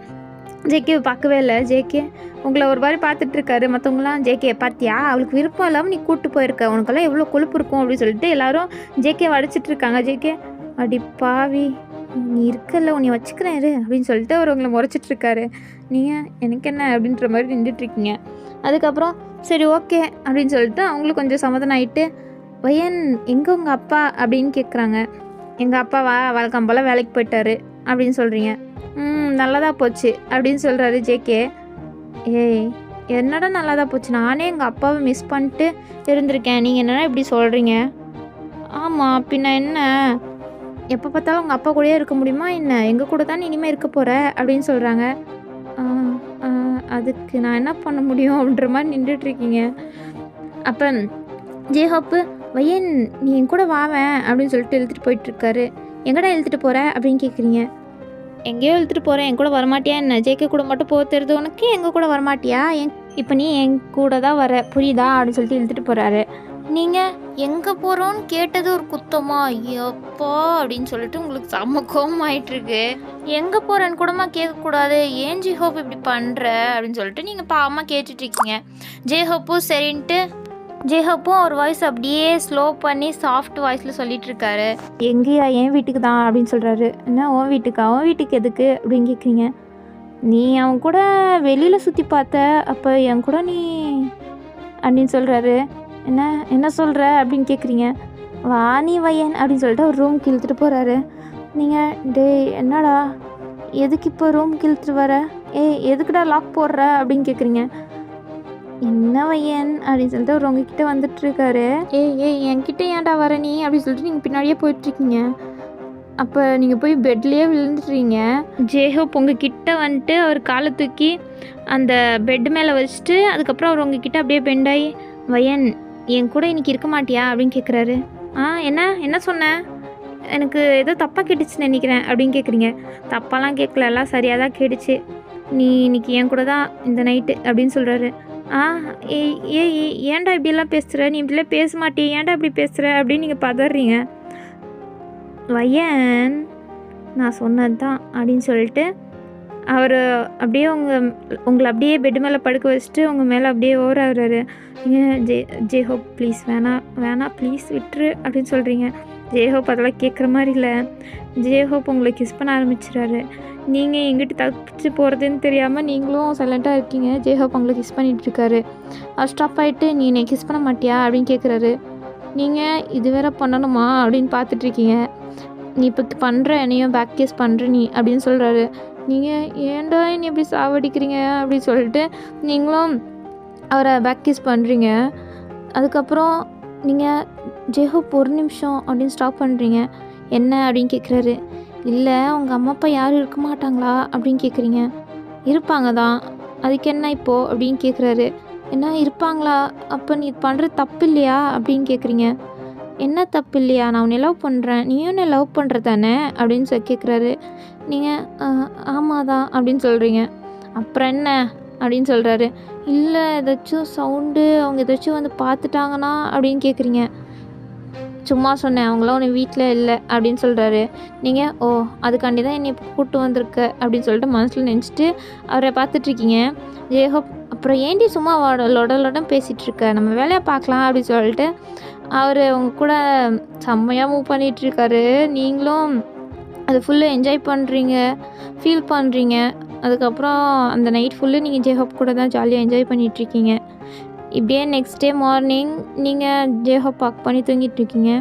ஜேகே பார்க்கவே இல்லை. ஜேகே உங்களை ஒரு மாதிரி பார்த்துட்ருக்காரு. மற்றவங்களாம் ஜேகே பார்த்தியா அவளுக்கு விருப்பம் இல்லாமல் நீ கூப்பிட்டு போயிருக்க, உனக்கெல்லாம் எவ்வளோ கொழுப்பு இருக்கும் அப்படின்னு சொல்லிட்டு எல்லோரும் ஜேகே வடிச்சிட்ருக்காங்க. ஜேகே அடி பாவி நீ இருக்கல உன்னை வச்சுக்கிறேன் இரு அப்படின்னு சொல்லிட்டு அவர் உங்களை முறைச்சிட்ருக்காரு. நீங்கள் எனக்கு என்ன அப்படின்ற மாதிரி நின்றுட்டுருக்கீங்க. அதுக்கப்புறம் சரி ஓகே அப்படின்னு சொல்லிட்டு அவங்களும் கொஞ்சம் சமாதானம் ஆகிட்டு வயன் எங்கே உங்கள் அப்பா அப்படின்னு கேட்குறாங்க. எங்கள் அப்பாவா வழக்கம் போல் வேலைக்கு போயிட்டாரு அப்படின்னு சொல்கிறீங்க. நல்லதாக போச்சு அப்படின்னு சொல்கிறாரு ஜேகே. என்னடா நல்லதாக போச்சு, நானே எங்கள் அப்பாவை மிஸ் பண்ணிட்டு இருந்திருக்கேன், நீங்கள் என்னடா இப்படி சொல்கிறீங்க. ஆமாம் பின்ன என்ன, எப்போ பார்த்தாலும் உங்கள் அப்பா கூடயே இருக்க முடியுமா என்ன, எங்கள் கூட தான் இனிமேல் இருக்க போகிற அப்படின்னு சொல்கிறாங்க. அதுக்கு நான் என்ன பண்ண முடியும் அப்படின்ற மாதிரி நின்றுட்டுருக்கீங்க. அப்போ ஜேஹப்பு வயன் நீ என் கூட வாவேன் அப்படின்னு சொல்லிட்டு இழுத்துட்டு போயிட்டுருக்காரு. எங்கடா இழுத்துட்டு போகிற அப்படின்னு கேட்குறீங்க. எங்கேயோ இழுத்துட்டு போகிறேன், என் கூட வரமாட்டியா என்ன, ஜேகே கூட மட்டும் போக தெரியுது உனக்கு, எங்கள் கூட வரமாட்டியா, இப்போ நீ என் கூட தான் வர புரியுதா அப்படின்னு சொல்லிட்டு இழுத்துட்டு போகிறாரு. நீங்கள் எங்கே போகிறோன்னு கேட்டது ஒரு குத்தமா எப்பா அப்படின்னு சொல்லிட்டு உங்களுக்கு செம்ம கோபம் ஆகிட்டுருக்கு. எங்கே போகிறேன்னு கூடமா கேட்கக்கூடாது, ஏன் ஜேஹோப் இப்படி பண்ணுற அப்படின்னு சொல்லிட்டு நீங்கள் பாவமாக கேட்டுட்ருக்கீங்க. ஜேஹோப்பும் சரின்ட்டு ஜேஹப்பும் அவர் வாய்ஸ் அப்படியே ஸ்லோ பண்ணி சாஃப்ட் வாய்ஸில் சொல்லிட்டு இருக்காரு. எங்கேயா என் வீட்டுக்கு தான் அப்படின்னு சொல்கிறாரு. என்ன உன் வீட்டுக்கா? உன் வீட்டுக்கு எதுக்கு அப்படின்னு கேட்குறீங்க. நீ அவன் கூட வெளியில் சுற்றி பார்த்த அப்போ என் கூட நீ அப்படின்னு சொல்கிறாரு. என்ன என்ன சொல்கிற அப்படின்னு கேட்குறீங்க. வா நீ வையன் அப்படின்னு சொல்லிட்டு அவர் ரூமுக்கு இழுத்துட்டு போகிறாரு. நீங்கள் என்னடா எதுக்கு இப்போ ரூமுக்கு இழுத்துட்டு வர? எதுக்குடா லாக் போடுற அப்படின்னு கேட்குறீங்க. என்ன வையன் அப்படின்னு சொல்லிட்டு அவர் உங்ககிட்ட வந்துட்டுருக்காரு. என்கிட்ட ஏன்டா வர நீ அப்படின்னு சொல்லிட்டு நீங்கள் பின்னாடியே போயிட்டுருக்கீங்க. அப்போ நீங்கள் போய் பெட்லேயே விழுந்துட்டுறீங்க. ஜேஹோப் உங்ககிட்ட வந்துட்டு அவர் காலை தூக்கி அந்த பெட் மேலே வச்சுட்டு அதுக்கப்புறம் அவர் உங்ககிட்ட அப்படியே பெண்டாகி வையன் என் கூட இன்னைக்கு இருக்க மாட்டியா அப்படின்னு கேட்குறாரு. என்ன சொன்னேன்? எனக்கு ஏதோ தப்பாக கேட்டுச்சுன்னு நினைக்கிறேன் அப்படின்னு கேட்குறீங்க. தப்பாலாம் கேட்கல, எல்லாம் சரியாக தான் கேட்டுச்சு. நீ இன்னைக்கு என் கூட தான் இந்த நைட்டு அப்படின்னு சொல்கிறாரு. ஏன்டா இப்படிலாம் பேசுகிற? நீ இப்படிலாம் பேச மாட்டியே, ஏன்டா இப்படி பேசுகிற அப்படின்னு நீங்கள் பதறீங்க. வையன் நான் சொன்னது தான் அப்படின்னு சொல்லிட்டு அவர் அப்படியே உங்களை அப்படியே பெட்டு மேலே படுக்க வச்சுட்டு உங்கள் மேலே அப்படியே ஓவராகிறாரு. நீங்கள் ஜேஹோப் ப்ளீஸ் வேணாம் ப்ளீஸ் விட்டுரு அப்படின்னு சொல்கிறீங்க. ஜேஹோப் அதெல்லாம் கேட்குற மாதிரி இல்லை. ஜேஹோப் உங்களை கிஸ் பண்ண ஆரம்பிச்சிடாரு. நீங்கள் எங்கிட்ட தப்பிச்சு போகிறதுன்னு தெரியாமல் நீங்களும் சைலண்ட்டாக இருக்கீங்க. ஜேஹோப் உங்களை கிஸ் பண்ணிகிட்ருக்காரு. அவர் ஸ்டாப் ஆகிட்டு நீ என்னை கிஸ் பண்ண மாட்டியா அப்படின்னு கேட்குறாரு. நீங்கள் இது வேற பண்ணணுமா அப்படின்னு பார்த்துட்ருக்கீங்க. நீ இப்போ பண்ணுற என்னையும் பேக் கேஸ் பண்ணுற நீ அப்படின்னு சொல்கிறாரு. நீங்கள் ஏன்டா நீ எப்படி சாவடிக்கிறீங்க அப்படின்னு சொல்லிட்டு நீங்களும் அவரை பேக் கேஸ் பண்ணுறீங்க. அதுக்கப்புறம் நீங்கள் ஜேஹோப் ஒரு நிமிஷம் அப்படின்னு ஸ்டாப் பண்ணுறீங்க. என்ன அப்படின்னு கேட்குறாரு. இல்லை உங்கள் அம்மா அப்பா யாரும் இருக்க மாட்டாங்களா அப்படின்னு கேட்குறீங்க. இருப்பாங்க தான், அதுக்கு என்ன இப்போது அப்படின்னு கேட்குறாரு. என்ன இருப்பாங்களா? அப்போ நீ பண்ணுறது தப்பு இல்லையா அப்படின்னு கேட்குறீங்க. என்ன தப்பு இல்லையா? நான் உன்னை லவ் பண்ணுறேன், நீயும் என்னை லவ் பண்ணுற தானே அப்படின்னு கேட்குறாரு. நீங்கள் ஆமாம் தான் அப்படின்னு சொல்கிறீங்க. அப்புறம் என்ன அப்படின்னு சொல்கிறாரு. இல்லை ஏதாச்சும் சவுண்டு அவங்க ஏதாச்சும் வந்து பார்த்துட்டாங்கன்னா அப்படின்னு கேட்குறீங்க. சும்மா சொன்னேன், அவங்களாம் உன்னை வீட்டில் இல்லை அப்படின்னு சொல்கிறாரு. நீங்கள் அதுக்காண்டி தான் என்னை கூப்பிட்டு வந்திருக்க அப்படின்னு சொல்லிட்டு மனசில் நினச்சிட்டு அவரை பார்த்துட்ருக்கீங்க. ஜேஹோப் அப்புறம் ஏண்டி சும்மா லொடம் பேசிகிட்ருக்க, நம்ம வேலையை பார்க்கலாம் அப்படின்னு சொல்லிட்டு அவர் அவங்க கூட செம்மையாக மூவ் பண்ணிகிட்ருக்காரு. நீங்களும் அது ஃபுல்லாக என்ஜாய் பண்ணுறீங்க, ஃபீல் பண்ணுறீங்க. அதுக்கப்புறம் அந்த நைட் ஃபுல்லு நீங்கள் ஜேஹோப் கூட தான் ஜாலியாக என்ஜாய் பண்ணிகிட்ருக்கீங்க. இப்படியே நெக்ஸ்ட் டே மார்னிங் நீங்கள் ஜேஹோப் ஹக் பண்ணி தூங்கிட்டுருக்கீங்க.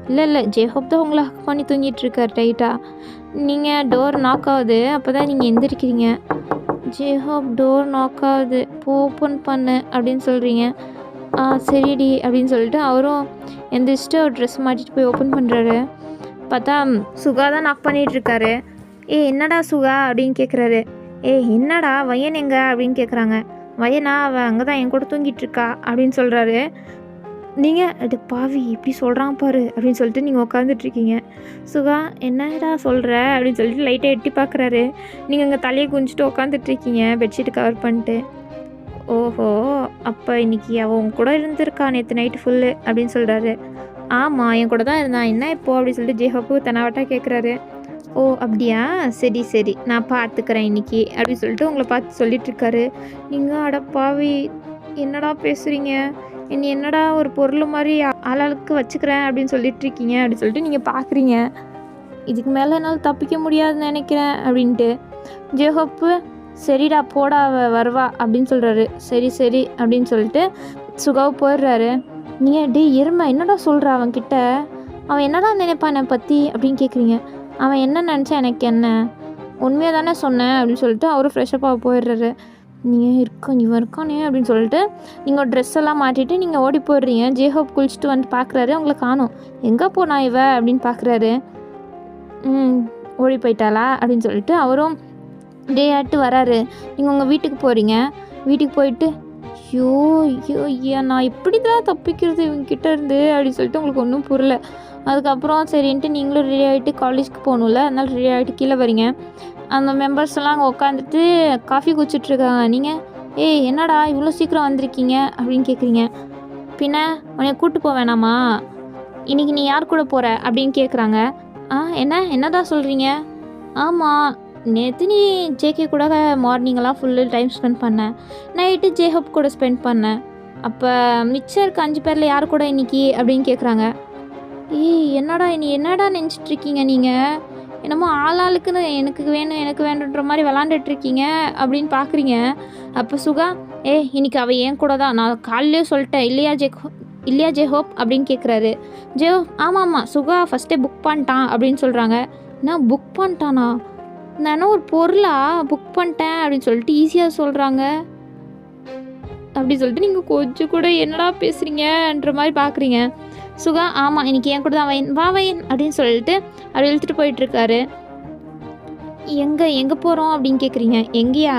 இல்லை ஜேஹோப் தான் உங்களை ஹக் பண்ணி தூங்கிட்டுருக்கார் டைட்டாக. நீங்கள் டோர் நாக் ஆகுது. அப்போ தான் நீங்கள் எந்திரிக்கிறீங்க. ஜேஹோப் டோர் நாக் ஆகுது, ஓப்பன் பண்ணு அப்படின்னு சொல்கிறீங்க. சரிடி அப்படின்னு சொல்லிட்டு அவரும் எந்திரிச்சிட்டு அவர் ட்ரெஸ் மாட்டிட்டு போய் ஓப்பன் பண்ணுறாரு. பார்த்தா சுகா தான் நாக் பண்ணிகிட்ருக்காரு. என்னடா சுகா அப்படின்னு கேட்குறாரு. என்னடா வையன் எங்க அப்படின்னு கேட்குறாங்க. வையனா அவள் அங்கே தான் என் கூட தூங்கிட்டுருக்கா அப்படின்னு சொல்கிறாரு. நீங்கள் அது பாவி இப்படி சொல்கிறான் பாரு அப்படின்னு சொல்லிட்டு நீங்கள் உட்காந்துட்ருக்கீங்க. சுகா என்னடா சொல்கிற அப்படின்னு சொல்லிட்டு லைட்டாக எட்டி பார்க்குறாரு. நீங்கள் அங்கே தலையை குஞ்சிட்டு உட்காந்துட்ருக்கீங்க பெட்ஷீட்டு கவர் பண்ணிட்டு. ஓஹோ அப்போ இன்றைக்கி அவள் உங்க கூட இருந்திருக்கா நேற்று நைட்டு ஃபுல்லு அப்படின்னு சொல்கிறாரு. ஆமாம் என் கூட தான் இருந்தான், என்ன இப்போது அப்படின்னு சொல்லிட்டு ஜேஹோப்பு தனாவட்டா கேட்குறாரு. அப்படியா, சரி நான் பார்த்துக்கிறேன் இன்றைக்கி அப்படின்னு சொல்லிட்டு உங்களை பார்த்து சொல்லிகிட்ருக்காரு. நீங்கள் அடப்பாவி என்னடா பேசுகிறீங்க, இனி என்னடா ஒரு பொருள் மாதிரி ஆளாளுக்கு வச்சுக்கிறேன் அப்படின்னு சொல்லிகிட்ருக்கீங்க அப்படின்னு சொல்லிட்டு நீங்கள் பார்க்குறீங்க. இதுக்கு மேலே என்னால் தப்பிக்க முடியாதுன்னு நினைக்கிறேன் அப்படின்ட்டு. ஜேஹோப்பு சரிடா போடா வருவா அப்படின்னு சொல்கிறாரு. சரி அப்படின்னு சொல்லிட்டு சுகாவை போயிடுறாரு. நீங்கள் எருமை என்னடா சொல்கிற அவன்கிட்ட, அவன் என்னடா நினைப்பான் என்னை பற்றி அப்படின்னு கேட்குறீங்க. அவன் என்ன நினச்சா எனக்கு என்ன, உண்மையாக தானே சொன்னேன் அப்படின்னு சொல்லிட்டு அவரும் ஃப்ரெஷ்ஷப்பாக போயிடுறாரு. நீங்கள் இவன் இருக்கானே அப்படின்னு சொல்லிட்டு நீங்கள் ட்ரெஸ் எல்லாம் மாட்டிட்டு நீங்கள் ஓடி போயிடுறீங்க. ஜேஹோப் குளிச்சுட்டு வந்து பார்க்குறாரு, உங்களை காணோம். எங்கே போனா இவ அப்படின்னு பார்க்குறாரு. ஓடி போயிட்டாளா அப்படின்னு சொல்லிட்டு அவரும் டே ஆட்டு வராரு. நீங்கள் உங்கள் வீட்டுக்கு போகிறீங்க. வீட்டுக்கு போயிட்டு ஐயோ நான் இப்படி தான் தப்பிக்கிறது இவங்ககிட்ட இருந்து அப்படின்னு சொல்லிட்டு உங்களுக்கு ஒன்றும் புரியல. அதுக்கப்புறம் சரின்ட்டு நீங்களும் ரெடி ஆகிட்டு காலேஜுக்கு போகணும்ல, அதனால் ரெடி ஆகிட்டு கீழே வரீங்க. அந்த மெம்பர்ஸ் எல்லாம் அங்கே உட்காந்துட்டு காஃபி குடிச்சிட்ருக்காங்க. நீங்கள் என்னடா இவ்வளோ சீக்கிரம் வந்திருக்கீங்க அப்படின்னு கேட்குறீங்க. பின்ன உன்னை கூப்பிட்டு போக வேணாமா, இன்றைக்கி நீ யார் கூட போகிற அப்படின்னு கேட்குறாங்க. என்னதான் சொல்கிறீங்க? ஆமாம் நேற்று நீ ஜேகே கூட மார்னிங்கெல்லாம் ஃபுல்லு டைம் ஸ்பெண்ட் பண்ணேன், நைட்டு ஜேஹோப் கூட ஸ்பெண்ட் பண்ணேன். அப்போ மிச்சம் இருக்க 5 பேரில் யார் கூட இன்னைக்கு அப்படின்னு கேட்குறாங்க. என்னடா என்னடா நினச்சிட்ருக்கீங்க நீங்கள்? என்னமோ ஆளுக்குன்னு எனக்கு வேணுன்ற மாதிரி விளாண்டுட்ருக்கீங்க அப்படின்னு பார்க்குறீங்க. அப்போ சுகா, இன்னைக்கு அவள் என் கூட தான், நான் காலையிலே சொல்லிட்டேன் இல்லையா ஜெஹோப் அப்படின்னு கேட்குறாரு. ஜெஹோப் ஆமாம் சுகா ஃபஸ்ட்டே புக் பண்ணிட்டான் அப்படின்னு சொல்கிறாங்க. என்ன புக் பண்ணிட்டானா? நான் ஒரு பொருளாக புக் பண்ணிட்டேன் அப்படின்னு சொல்லிட்டு ஈஸியாக சொல்கிறாங்க. அப்படி சொல்லிட்டு நீங்கள் கொஞ்சம் கூட என்னடா பேசுகிறீங்கன்ற மாதிரி பார்க்குறீங்க. சுகா ஆமாம் இன்னைக்கு என் கூட தான் வயன் அப்படின்னு சொல்லிட்டு அப்படி இழுத்துட்டு போயிட்டுருக்காரு. எங்கே போகிறோம் அப்படின்னு கேட்குறீங்க. எங்கேயா?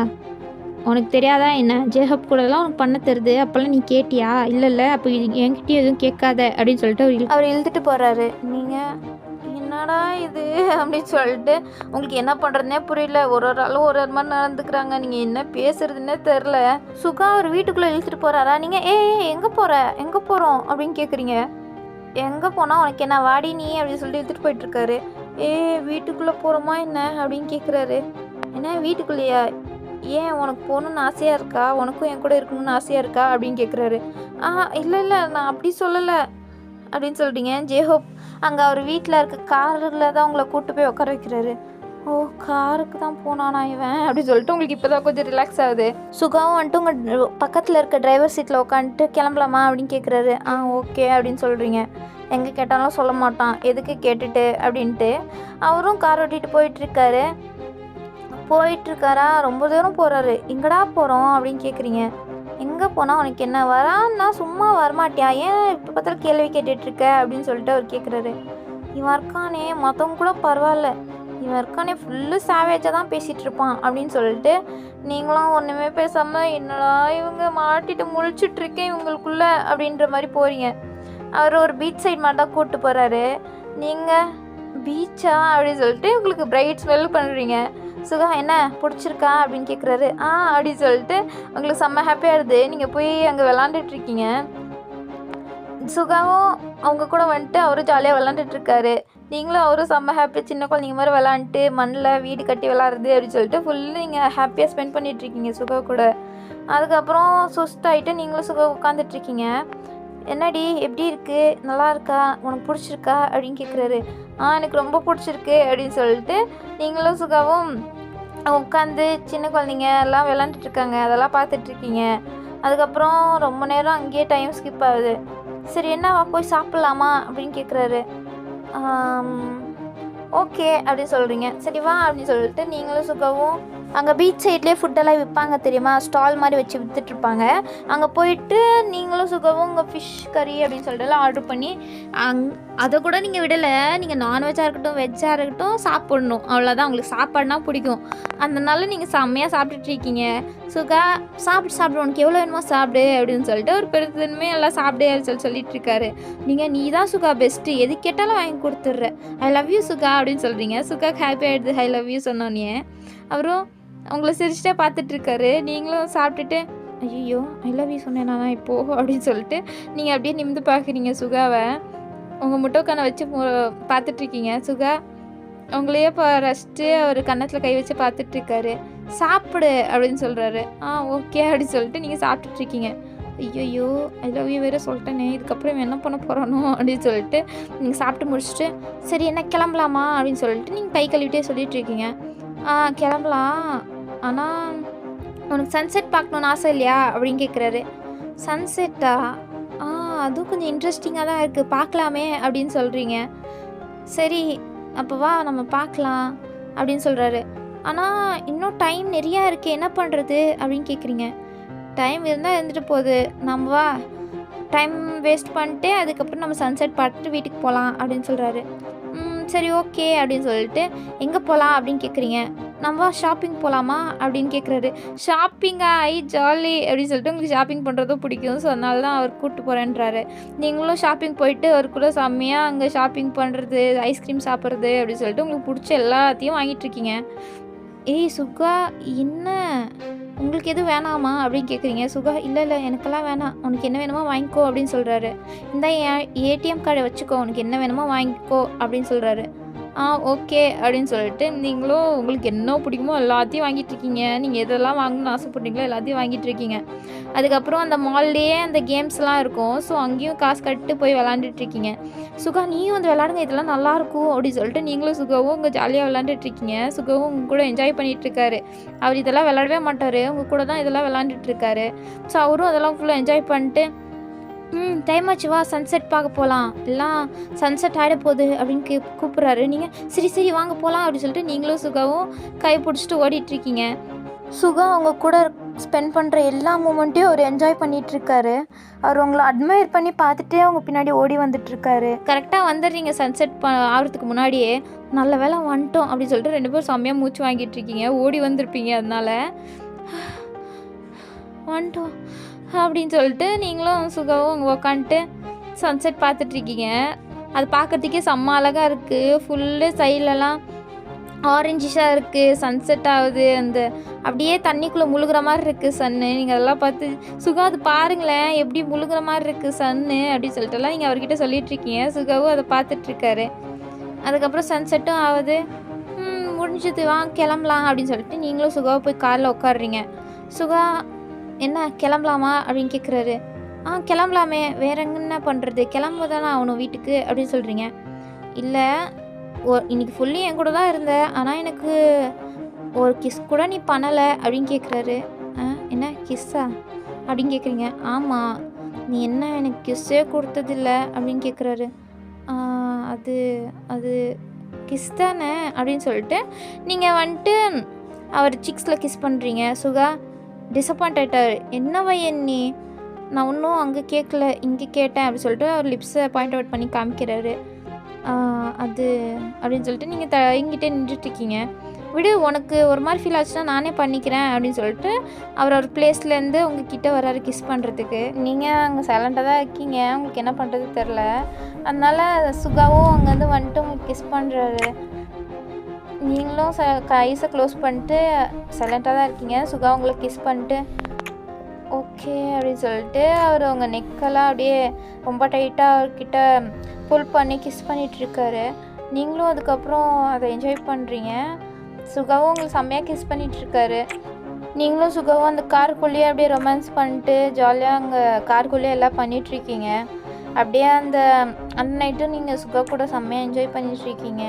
உனக்கு தெரியாதா என்ன? ஜேஹப் கூடலாம் உனக்கு பண்ண தருது, அப்போல்லாம் நீ கேட்டியா? இல்லை அப்போ என்கிட்டயும் எதுவும் கேட்காத அப்படின்னு சொல்லிட்டு அவர் இழுத்துட்டு போகிறாரு. நீங்கள் என்னடா இது அப்படின்னு சொல்லிட்டு உங்களுக்கு என்ன பண்ணுறதுனே புரியல. ஒரு ஆளும் ஒரு மாதிரி நடந்துக்கிறாங்க. நீங்கள் என்ன பேசுறதுன்னே தெரில. சுகா அவர் வீட்டுக்குள்ளே இழுத்துட்டு போகிறாரா? நீங்கள் எங்கே போகிறோம் அப்படின்னு கேட்குறீங்க. எங்கே போனால் உனக்கு என்ன வாடி நீ அப்படின்னு சொல்லிட்டு இழுத்துட்டு போயிட்டுருக்காரு. வீட்டுக்குள்ளே போகிறோமா என்ன அப்படின்னு கேட்குறாரு. என்ன வீட்டுக்குள்ளேயா? ஏன் உனக்கு போகணுன்னு ஆசையாக இருக்கா? உனக்கும் என் கூட இருக்கணும்னு ஆசையாக இருக்கா அப்படின்னு கேட்குறாரு. இல்லை நான் அப்படி சொல்லலை அப்படின்னு சொல்கிறீங்க. ஜேஹோப் அங்கே அவர் வீட்டில் இருக்க காரில் தான் உங்களை கூப்பிட்டு போய் உட்கார வைக்கிறாரு. காருக்கு தான் போனானா இவன் அப்படின்னு சொல்லிட்டு உங்களுக்கு இப்போ தான் கொஞ்சம் ரிலாக்ஸ் ஆகுது. சுகாவும் வந்துட்டு உங்கள் பக்கத்தில் இருக்க டிரைவர் சீட்டில் உட்காந்துட்டு கிளம்பலாமா அப்படின்னு கேட்குறாரு. ஓகே அப்படின்னு சொல்கிறீங்க. எங்கே கேட்டாலும் சொல்ல மாட்டான், எதுக்கு கேட்டுட்டு அப்படின்ட்டு அவரும் கார் ஓட்டிகிட்டு போயிட்டுருக்காரா. ரொம்ப தூரம் போகிறாரு. எங்கடா போகிறோம் அப்படின்னு கேட்குறீங்க. எங்கே போனால் உனக்கு என்ன வரான்னா சும்மா வரமாட்டியா? ஏன் இப்போ பார்த்தாலும் கேள்வி கேட்டுட்ருக்க அப்படின்னு சொல்லிட்டு அவர் கேட்குறாரு. இவன் இருக்கானே மற்றவங்க கூட பரவாயில்ல, இவன் இருக்கானே ஃபுல்லு சாவேஜாக தான் பேசிகிட்டு இருப்பான் அப்படின்னு சொல்லிட்டு நீங்களும் ஒன்றுமே பேசாமல் என்னடா இவங்க மாட்டிட்டு முழிச்சிட்ருக்கேன் இவங்களுக்குள்ளே அப்படின்ற மாதிரி போகிறீங்க. அவர் ஒரு பீச் சைட் மாதிரி தான் கூப்பிட்டு போகிறாரு. நீங்கள் பீச்சா அப்படின்னு சொல்லிட்டு உங்களுக்கு பிரைட் ஸ்மெல் பண்ணுறீங்க. சுகா என்ன பிடிச்சிருக்கா அப்படின்னு கேட்குறாரு. அப்படின்னு சொல்லிட்டு உங்களுக்கு செம்ம ஹாப்பியாக இருது. நீங்கள் போய் அங்கே விளாண்டுட்ருக்கீங்க. சுகாவும் அவங்க கூட வந்துட்டு அவரும் ஜாலியாக விளாண்டுட்ருக்காரு. நீங்களும் அவரும் செம்ம ஹாப்பியாக சின்ன குழந்தைங்க மாதிரி விளாண்டுட்டு மண்ணில் வீடு கட்டி விளாட்றது அப்படின்னு சொல்லிட்டு ஃபுல்லு நீங்கள் ஹாப்பியாக ஸ்பெண்ட் பண்ணிகிட்ருக்கீங்க சுகா கூட. அதுக்கப்புறம் சுஸ்தாகிட்டு நீங்களும் சுகா உட்காந்துட்ருக்கீங்க. என்னடி எப்படி இருக்குது, நல்லா இருக்கா, உனக்கு பிடிச்சிருக்கா அப்படின்னு கேட்குறாரு. எனக்கு ரொம்ப பிடிச்சிருக்கு அப்படின்னு சொல்லிட்டு நீங்களும் சுகாவும் உட்காந்து சின்ன குழந்தைங்க எல்லாம் விளாண்டுட்ருக்காங்க, அதெல்லாம் பார்த்துட்ருக்கீங்க. அதுக்கப்புறம் ரொம்ப நேரம் அங்கேயே டைம் ஸ்கிப் ஆகுது. சரி என்னவா போய் சாப்பிட்லாமா அப்படின்னு கேட்குறாரு. ஓகே அப்படின்னு சொல்கிறீங்க. சரி வா அப்படின்னு சொல்லிட்டு நீங்களும் சுகாவும் அங்கே பீச் சைட்லேயே ஃபுட்டெல்லாம் விற்பாங்க தெரியுமா, ஸ்டால் மாதிரி வச்சு விற்றுட்ருப்பாங்க. அங்கே போயிட்டு நீங்களும் சுகாவும் உங்கள் ஃபிஷ் கறி அப்படின்னு சொல்லிட்டுலாம் ஆர்டர் பண்ணி அதை கூட நீங்கள் விடலை. நீங்கள் நான்வெஜ்ஜாக இருக்கட்டும் வெஜ்ஜாக இருக்கட்டும் சாப்பிட்ணும், அவ்வளோதான். உங்களுக்கு சாப்பாடுனா பிடிக்கும், அதனால நீங்கள் செம்மையாக சாப்பிட்டுட்ருக்கீங்க. சுகா சாப்பிடு உனக்கு எவ்வளோ வேணுமோ சாப்பிடு அப்படின்னு சொல்லிட்டு ஒரு பெருத்தன்மே எல்லாம் சாப்பிடு அப்படின்னு சொல்லிட்டுருக்காரு. நீ தான் சுகா பெஸ்ட்டு, எது கேட்டாலும் வாங்கி கொடுத்துட்ற, ஐ லவ் யூ சுகா அப்படின்னு சொல்கிறீங்க. சுகாக்கு ஹாப்பி ஆகிடுது ஐ லவ் யூ சொன்னோன்னே. அவரும் உங்களை சிரிச்சிட்டே பார்த்துட்ருக்காரு. நீங்களும் சாப்பிட்டுட்டு ஐயோ ஐ லவ் யூ சொன்னேன் நான் இப்போது அப்படின்னு சொல்லிட்டு நீங்கள் அப்படியே நிமிந்து பார்க்குறீங்க சுகாவை. உங்கள் முட்டைக்கான வச்சு பார்த்துட்ருக்கீங்க. சுகா உங்களையே ரசித்து அவர் கன்னத்தில் கை வச்சு பார்த்துட்ருக்காரு. சாப்பிடு அப்படின்னு சொல்கிறாரு. ஓகே அப்படின்னு சொல்லிட்டு நீங்கள் சாப்பிட்டுட்ருக்கீங்க. ஐயோ ஐ லவ் யூ வேறு சொல்லிட்டேனே, இதுக்கப்புறம் என்ன பண்ண போகிறானோ அப்படின்னு சொல்லிட்டு நீங்கள் சாப்பிட்டு முடிச்சுட்டு சரி என்ன கிளம்பலாமா அப்படின்னு சொல்லிட்டு நீங்கள் கை கழுவிட்டே சொல்லிகிட்ருக்கீங்க. கிளம்பலாம், ஆனால் உனக்கு சன்செட் பார்க்கணுன்னு ஆசை இல்லையா அப்படின்னு கேட்குறாரு. சன்செட்டா? அதுவும் கொஞ்சம் இன்ட்ரெஸ்டிங்காக தான் இருக்குது, பார்க்கலாமே அப்படின்னு சொல்கிறீங்க. சரி அப்போ வா நம்ம பார்க்கலாம் அப்படின்னு சொல்கிறாரு. ஆனால் இன்னும் டைம் நிறையா இருக்குது, என்ன பண்ணுறது அப்படின்னு கேட்குறீங்க. டைம் இருந்தால் இருந்துட்டு போகுது, நம்ம வா டைம் வேஸ்ட் பண்ணிட்டு அதுக்கப்புறம் நம்ம சன்செட் பார்த்துட்டு வீட்டுக்கு போகலாம் அப்படின்னு சொல்கிறாரு. சரி ஓகே அப்படின்னு சொல்லிட்டு எங்கே போகலாம் அப்படின்னு கேட்குறீங்க. நம்ம ஷாப்பிங் போகலாமா அப்படின்னு கேட்குறாரு. ஷாப்பிங்கா ஜாலி அப்படின்னு சொல்லிட்டு உங்களுக்கு ஷாப்பிங் பண்ணுறதும் பிடிக்கும், ஸோ அதனால தான் அவர் கூப்பிட்டு போகிறேன்றாரு. நீங்களும் ஷாப்பிங் போயிட்டு அவர் கூட செம்மையாக அங்கே ஷாப்பிங் பண்ணுறது, ஐஸ்கிரீம் சாப்பிட்றது அப்படின்னு சொல்லிட்டு உங்களுக்கு பிடிச்ச எல்லாத்தையும் வாங்கிட்டுருக்கீங்க. சுகா என்ன உங்களுக்கு எதுவும் வேணாமா அப்படின்னு கேட்குறீங்க. சுகா இல்லை எனக்கெல்லாம் வேணாம், உனக்கு என்ன வேணுமோ வாங்கிக்கோ அப்படின்னு சொல்கிறாரு. இந்த ஏடிஎம் கார்டை வச்சுக்கோ, உனக்கு என்ன வேணுமோ வாங்கிக்கோ அப்படின்னு சொல்கிறாரு. ஓகே அப்படின்னு சொல்லிட்டு நீங்களும் உங்களுக்கு என்ன பிடிக்குமோ எல்லாத்தையும் வாங்கிட்டுருக்கீங்க. நீங்கள் எதெல்லாம் வாங்கணும்னு ஆசைப்பட்றீங்களோ எல்லாத்தையும் வாங்கிட்டுருக்கீங்க. அதுக்கப்புறம் அந்த மால்லேயே அந்த கேம்ஸ்லாம் இருக்கும். ஸோ அங்கேயும் காசு கட்டு போய் விளாண்டுட்ருக்கீங்க. சுகா நீயும் வந்து விளாடுங்க, இதெல்லாம் நல்லாயிருக்கும் அப்படின்னு சொல்லிட்டு நீங்களும் சுகாவும் உங்கள் ஜாலியாக விளாண்டுட்ருக்கீங்க. சுகாவும் உங்கள் கூட என்ஜாய் பண்ணிகிட்ருக்காரு. அவர் இதெல்லாம் விளாடவே மாட்டார், உங்கள் கூட தான் இதெல்லாம் விளாண்டுட்ருக்காரு. ஸோ அவரும் அதெல்லாம் ஃபுல்லாக என்ஜாய் பண்ணிட்டு டைம் ஆச்சு வா சன்செட் பார்க்க போகலாம், எல்லாம் சன்செட் ஆகிட போகுது அப்படின்னு கூப்பிட்றாரு. நீங்கள் சரி சரி வாங்க போகலாம் அப்படின்னு சொல்லிட்டு நீங்களும் சுகாவும் கை பிடிச்சிட்டு ஓடிட்டுருக்கீங்க. சுகா அவங்க கூட ஸ்பெண்ட் பண்ணுற எல்லா மூமெண்ட்டையும் அவர் என்ஜாய் பண்ணிகிட்ருக்காரு. அவர் உங்களை அட்மையர் பண்ணி பார்த்துட்டே அவங்க பின்னாடி ஓடி வந்துட்டுருக்காரு. கரெக்டாக வந்துடுறீங்க சன்செட் ஆகிறதுக்கு முன்னாடியே. நல்ல வேலை வந்துட்டோம் அப்படின்னு சொல்லிட்டு 2 பேரும் செம்மையாக மூச்சு வாங்கிட்டுருக்கீங்க. ஓடி வந்திருப்பீங்க, அதனால் வந்துட்டோம் அப்படின்னு சொல்லிட்டு நீங்களும் சுகாவும் அங்கே உக்காந்துட்டு சன்செட் பார்த்துட்ருக்கீங்க. அது பார்க்குறதுக்கே செம்ம அழகாக இருக்குது. ஃபுல்லு சைட்லலாம் ஆரஞ்சிஷாக இருக்குது, சன்செட் ஆகுது, அந்த அப்படியே தண்ணிக்குள்ளே முழுகிற மாதிரி இருக்குது சன்னு. நீங்கள் அதெல்லாம் பார்த்து சுகா அது பாருங்களேன் எப்படி முழுகிற மாதிரி இருக்குது சன்னு அப்படின்னு சொல்லிட்டுலாம் நீங்கள் அவர்கிட்ட சொல்லிகிட்ருக்கீங்க. சுகாவும் அதை பார்த்துட்ருக்காரு. அதுக்கப்புறம் சன்செட்டும் ஆகுது. முடிஞ்சது வா கிளம்பலாம் அப்படின்னு சொல்லிட்டு நீங்களும் சுகாவை போய் காரில் உட்காடுறீங்க. சுகா என்ன கிளம்பலாமா அப்படின்னு கேட்குறாரு. கிளம்பலாமே, வேற என்ன பண்ணுறது, கிளம்ப தானே ஆகணும் வீட்டுக்கு அப்படின்னு சொல்கிறீங்க. இல்லை இன்னைக்கு ஃபுல்லி என் கூட தான் இருந்த, ஆனால் எனக்கு ஒரு கிஸ் கூட நீ பண்ணலை அப்படின்னு கேட்குறாரு. என்ன கிஸ்ஸா அப்படின்னு கேட்குறீங்க. ஆமாம், நீ என்ன எனக்கு கிஸ்ஸே கொடுத்ததில்ல அப்படின்னு கேட்குறாரு. அது அது கிஸ் தானே அப்படின்னு சொல்லிட்டு நீங்கள் வந்துட்டு அவர் சிக்ஸில் கிஸ் பண்ணுறீங்க. சுகா டிசப்பாயிண்ட் ஆகிட்டார். என்ன பையன் நீ, நான் இன்னும் அங்கே கேட்கல இங்கே கேட்டேன் அப்படின்னு சொல்லிட்டு அவர் லிப்ஸை பாயிண்ட் அவுட் பண்ணி காமிக்கிறாரு. அது அப்படின்னு சொல்லிட்டு நீங்கள் தயங்கிட்டே நின்றுட்டுருக்கீங்க. விடு, உனக்கு ஒரு மாதிரி ஃபீல் ஆச்சுன்னா நானே பண்ணிக்கிறேன் அப்படின்னு சொல்லிட்டு அவர் பிளேஸ்லேருந்து உங்ககிட்ட வராரு கிஸ் பண்ணுறதுக்கு. நீங்கள் அங்கே சைலண்ட்டாக தான் இருக்கீங்க, உங்களுக்கு என்ன பண்ணுறது தெரில. அதனால் சுகாவும் அங்கேருந்து வந்துட்டு உங்களுக்கு கிஸ் பண்ணுறாரு. நீங்களும் ஐஸை க்ளோஸ் பண்ணிட்டு சைலண்ட்டாக தான் இருக்கீங்க. சுகா உங்களுக்கு கிஸ் பண்ணிட்டு ஓகே அப்படின்னு சொல்லிட்டு அவர் உங்கள் நெக்கெல்லாம் அப்படியே ரொம்ப டைட்டாக அவர்கிட்ட புல் பண்ணி கிஸ் பண்ணிகிட்ருக்காரு. நீங்களும் அதுக்கப்புறம் அதை என்ஜாய் பண்ணுறீங்க. சுகாவும் உங்களுக்கு செம்மையாக கிஸ் பண்ணிகிட்ருக்காரு. நீங்களும் சுகாவும் அந்த காருக்குள்ளேயே அப்படியே ரொமான்ஸ் பண்ணிட்டு ஜாலியாக அங்கே காருக்குள்ளேயே எல்லாம் பண்ணிகிட்ருக்கீங்க. அப்படியே அந்த நைட்டும் நீங்கள் சுகா கூட செம்மையாக என்ஜாய் பண்ணிகிட்ருக்கீங்க.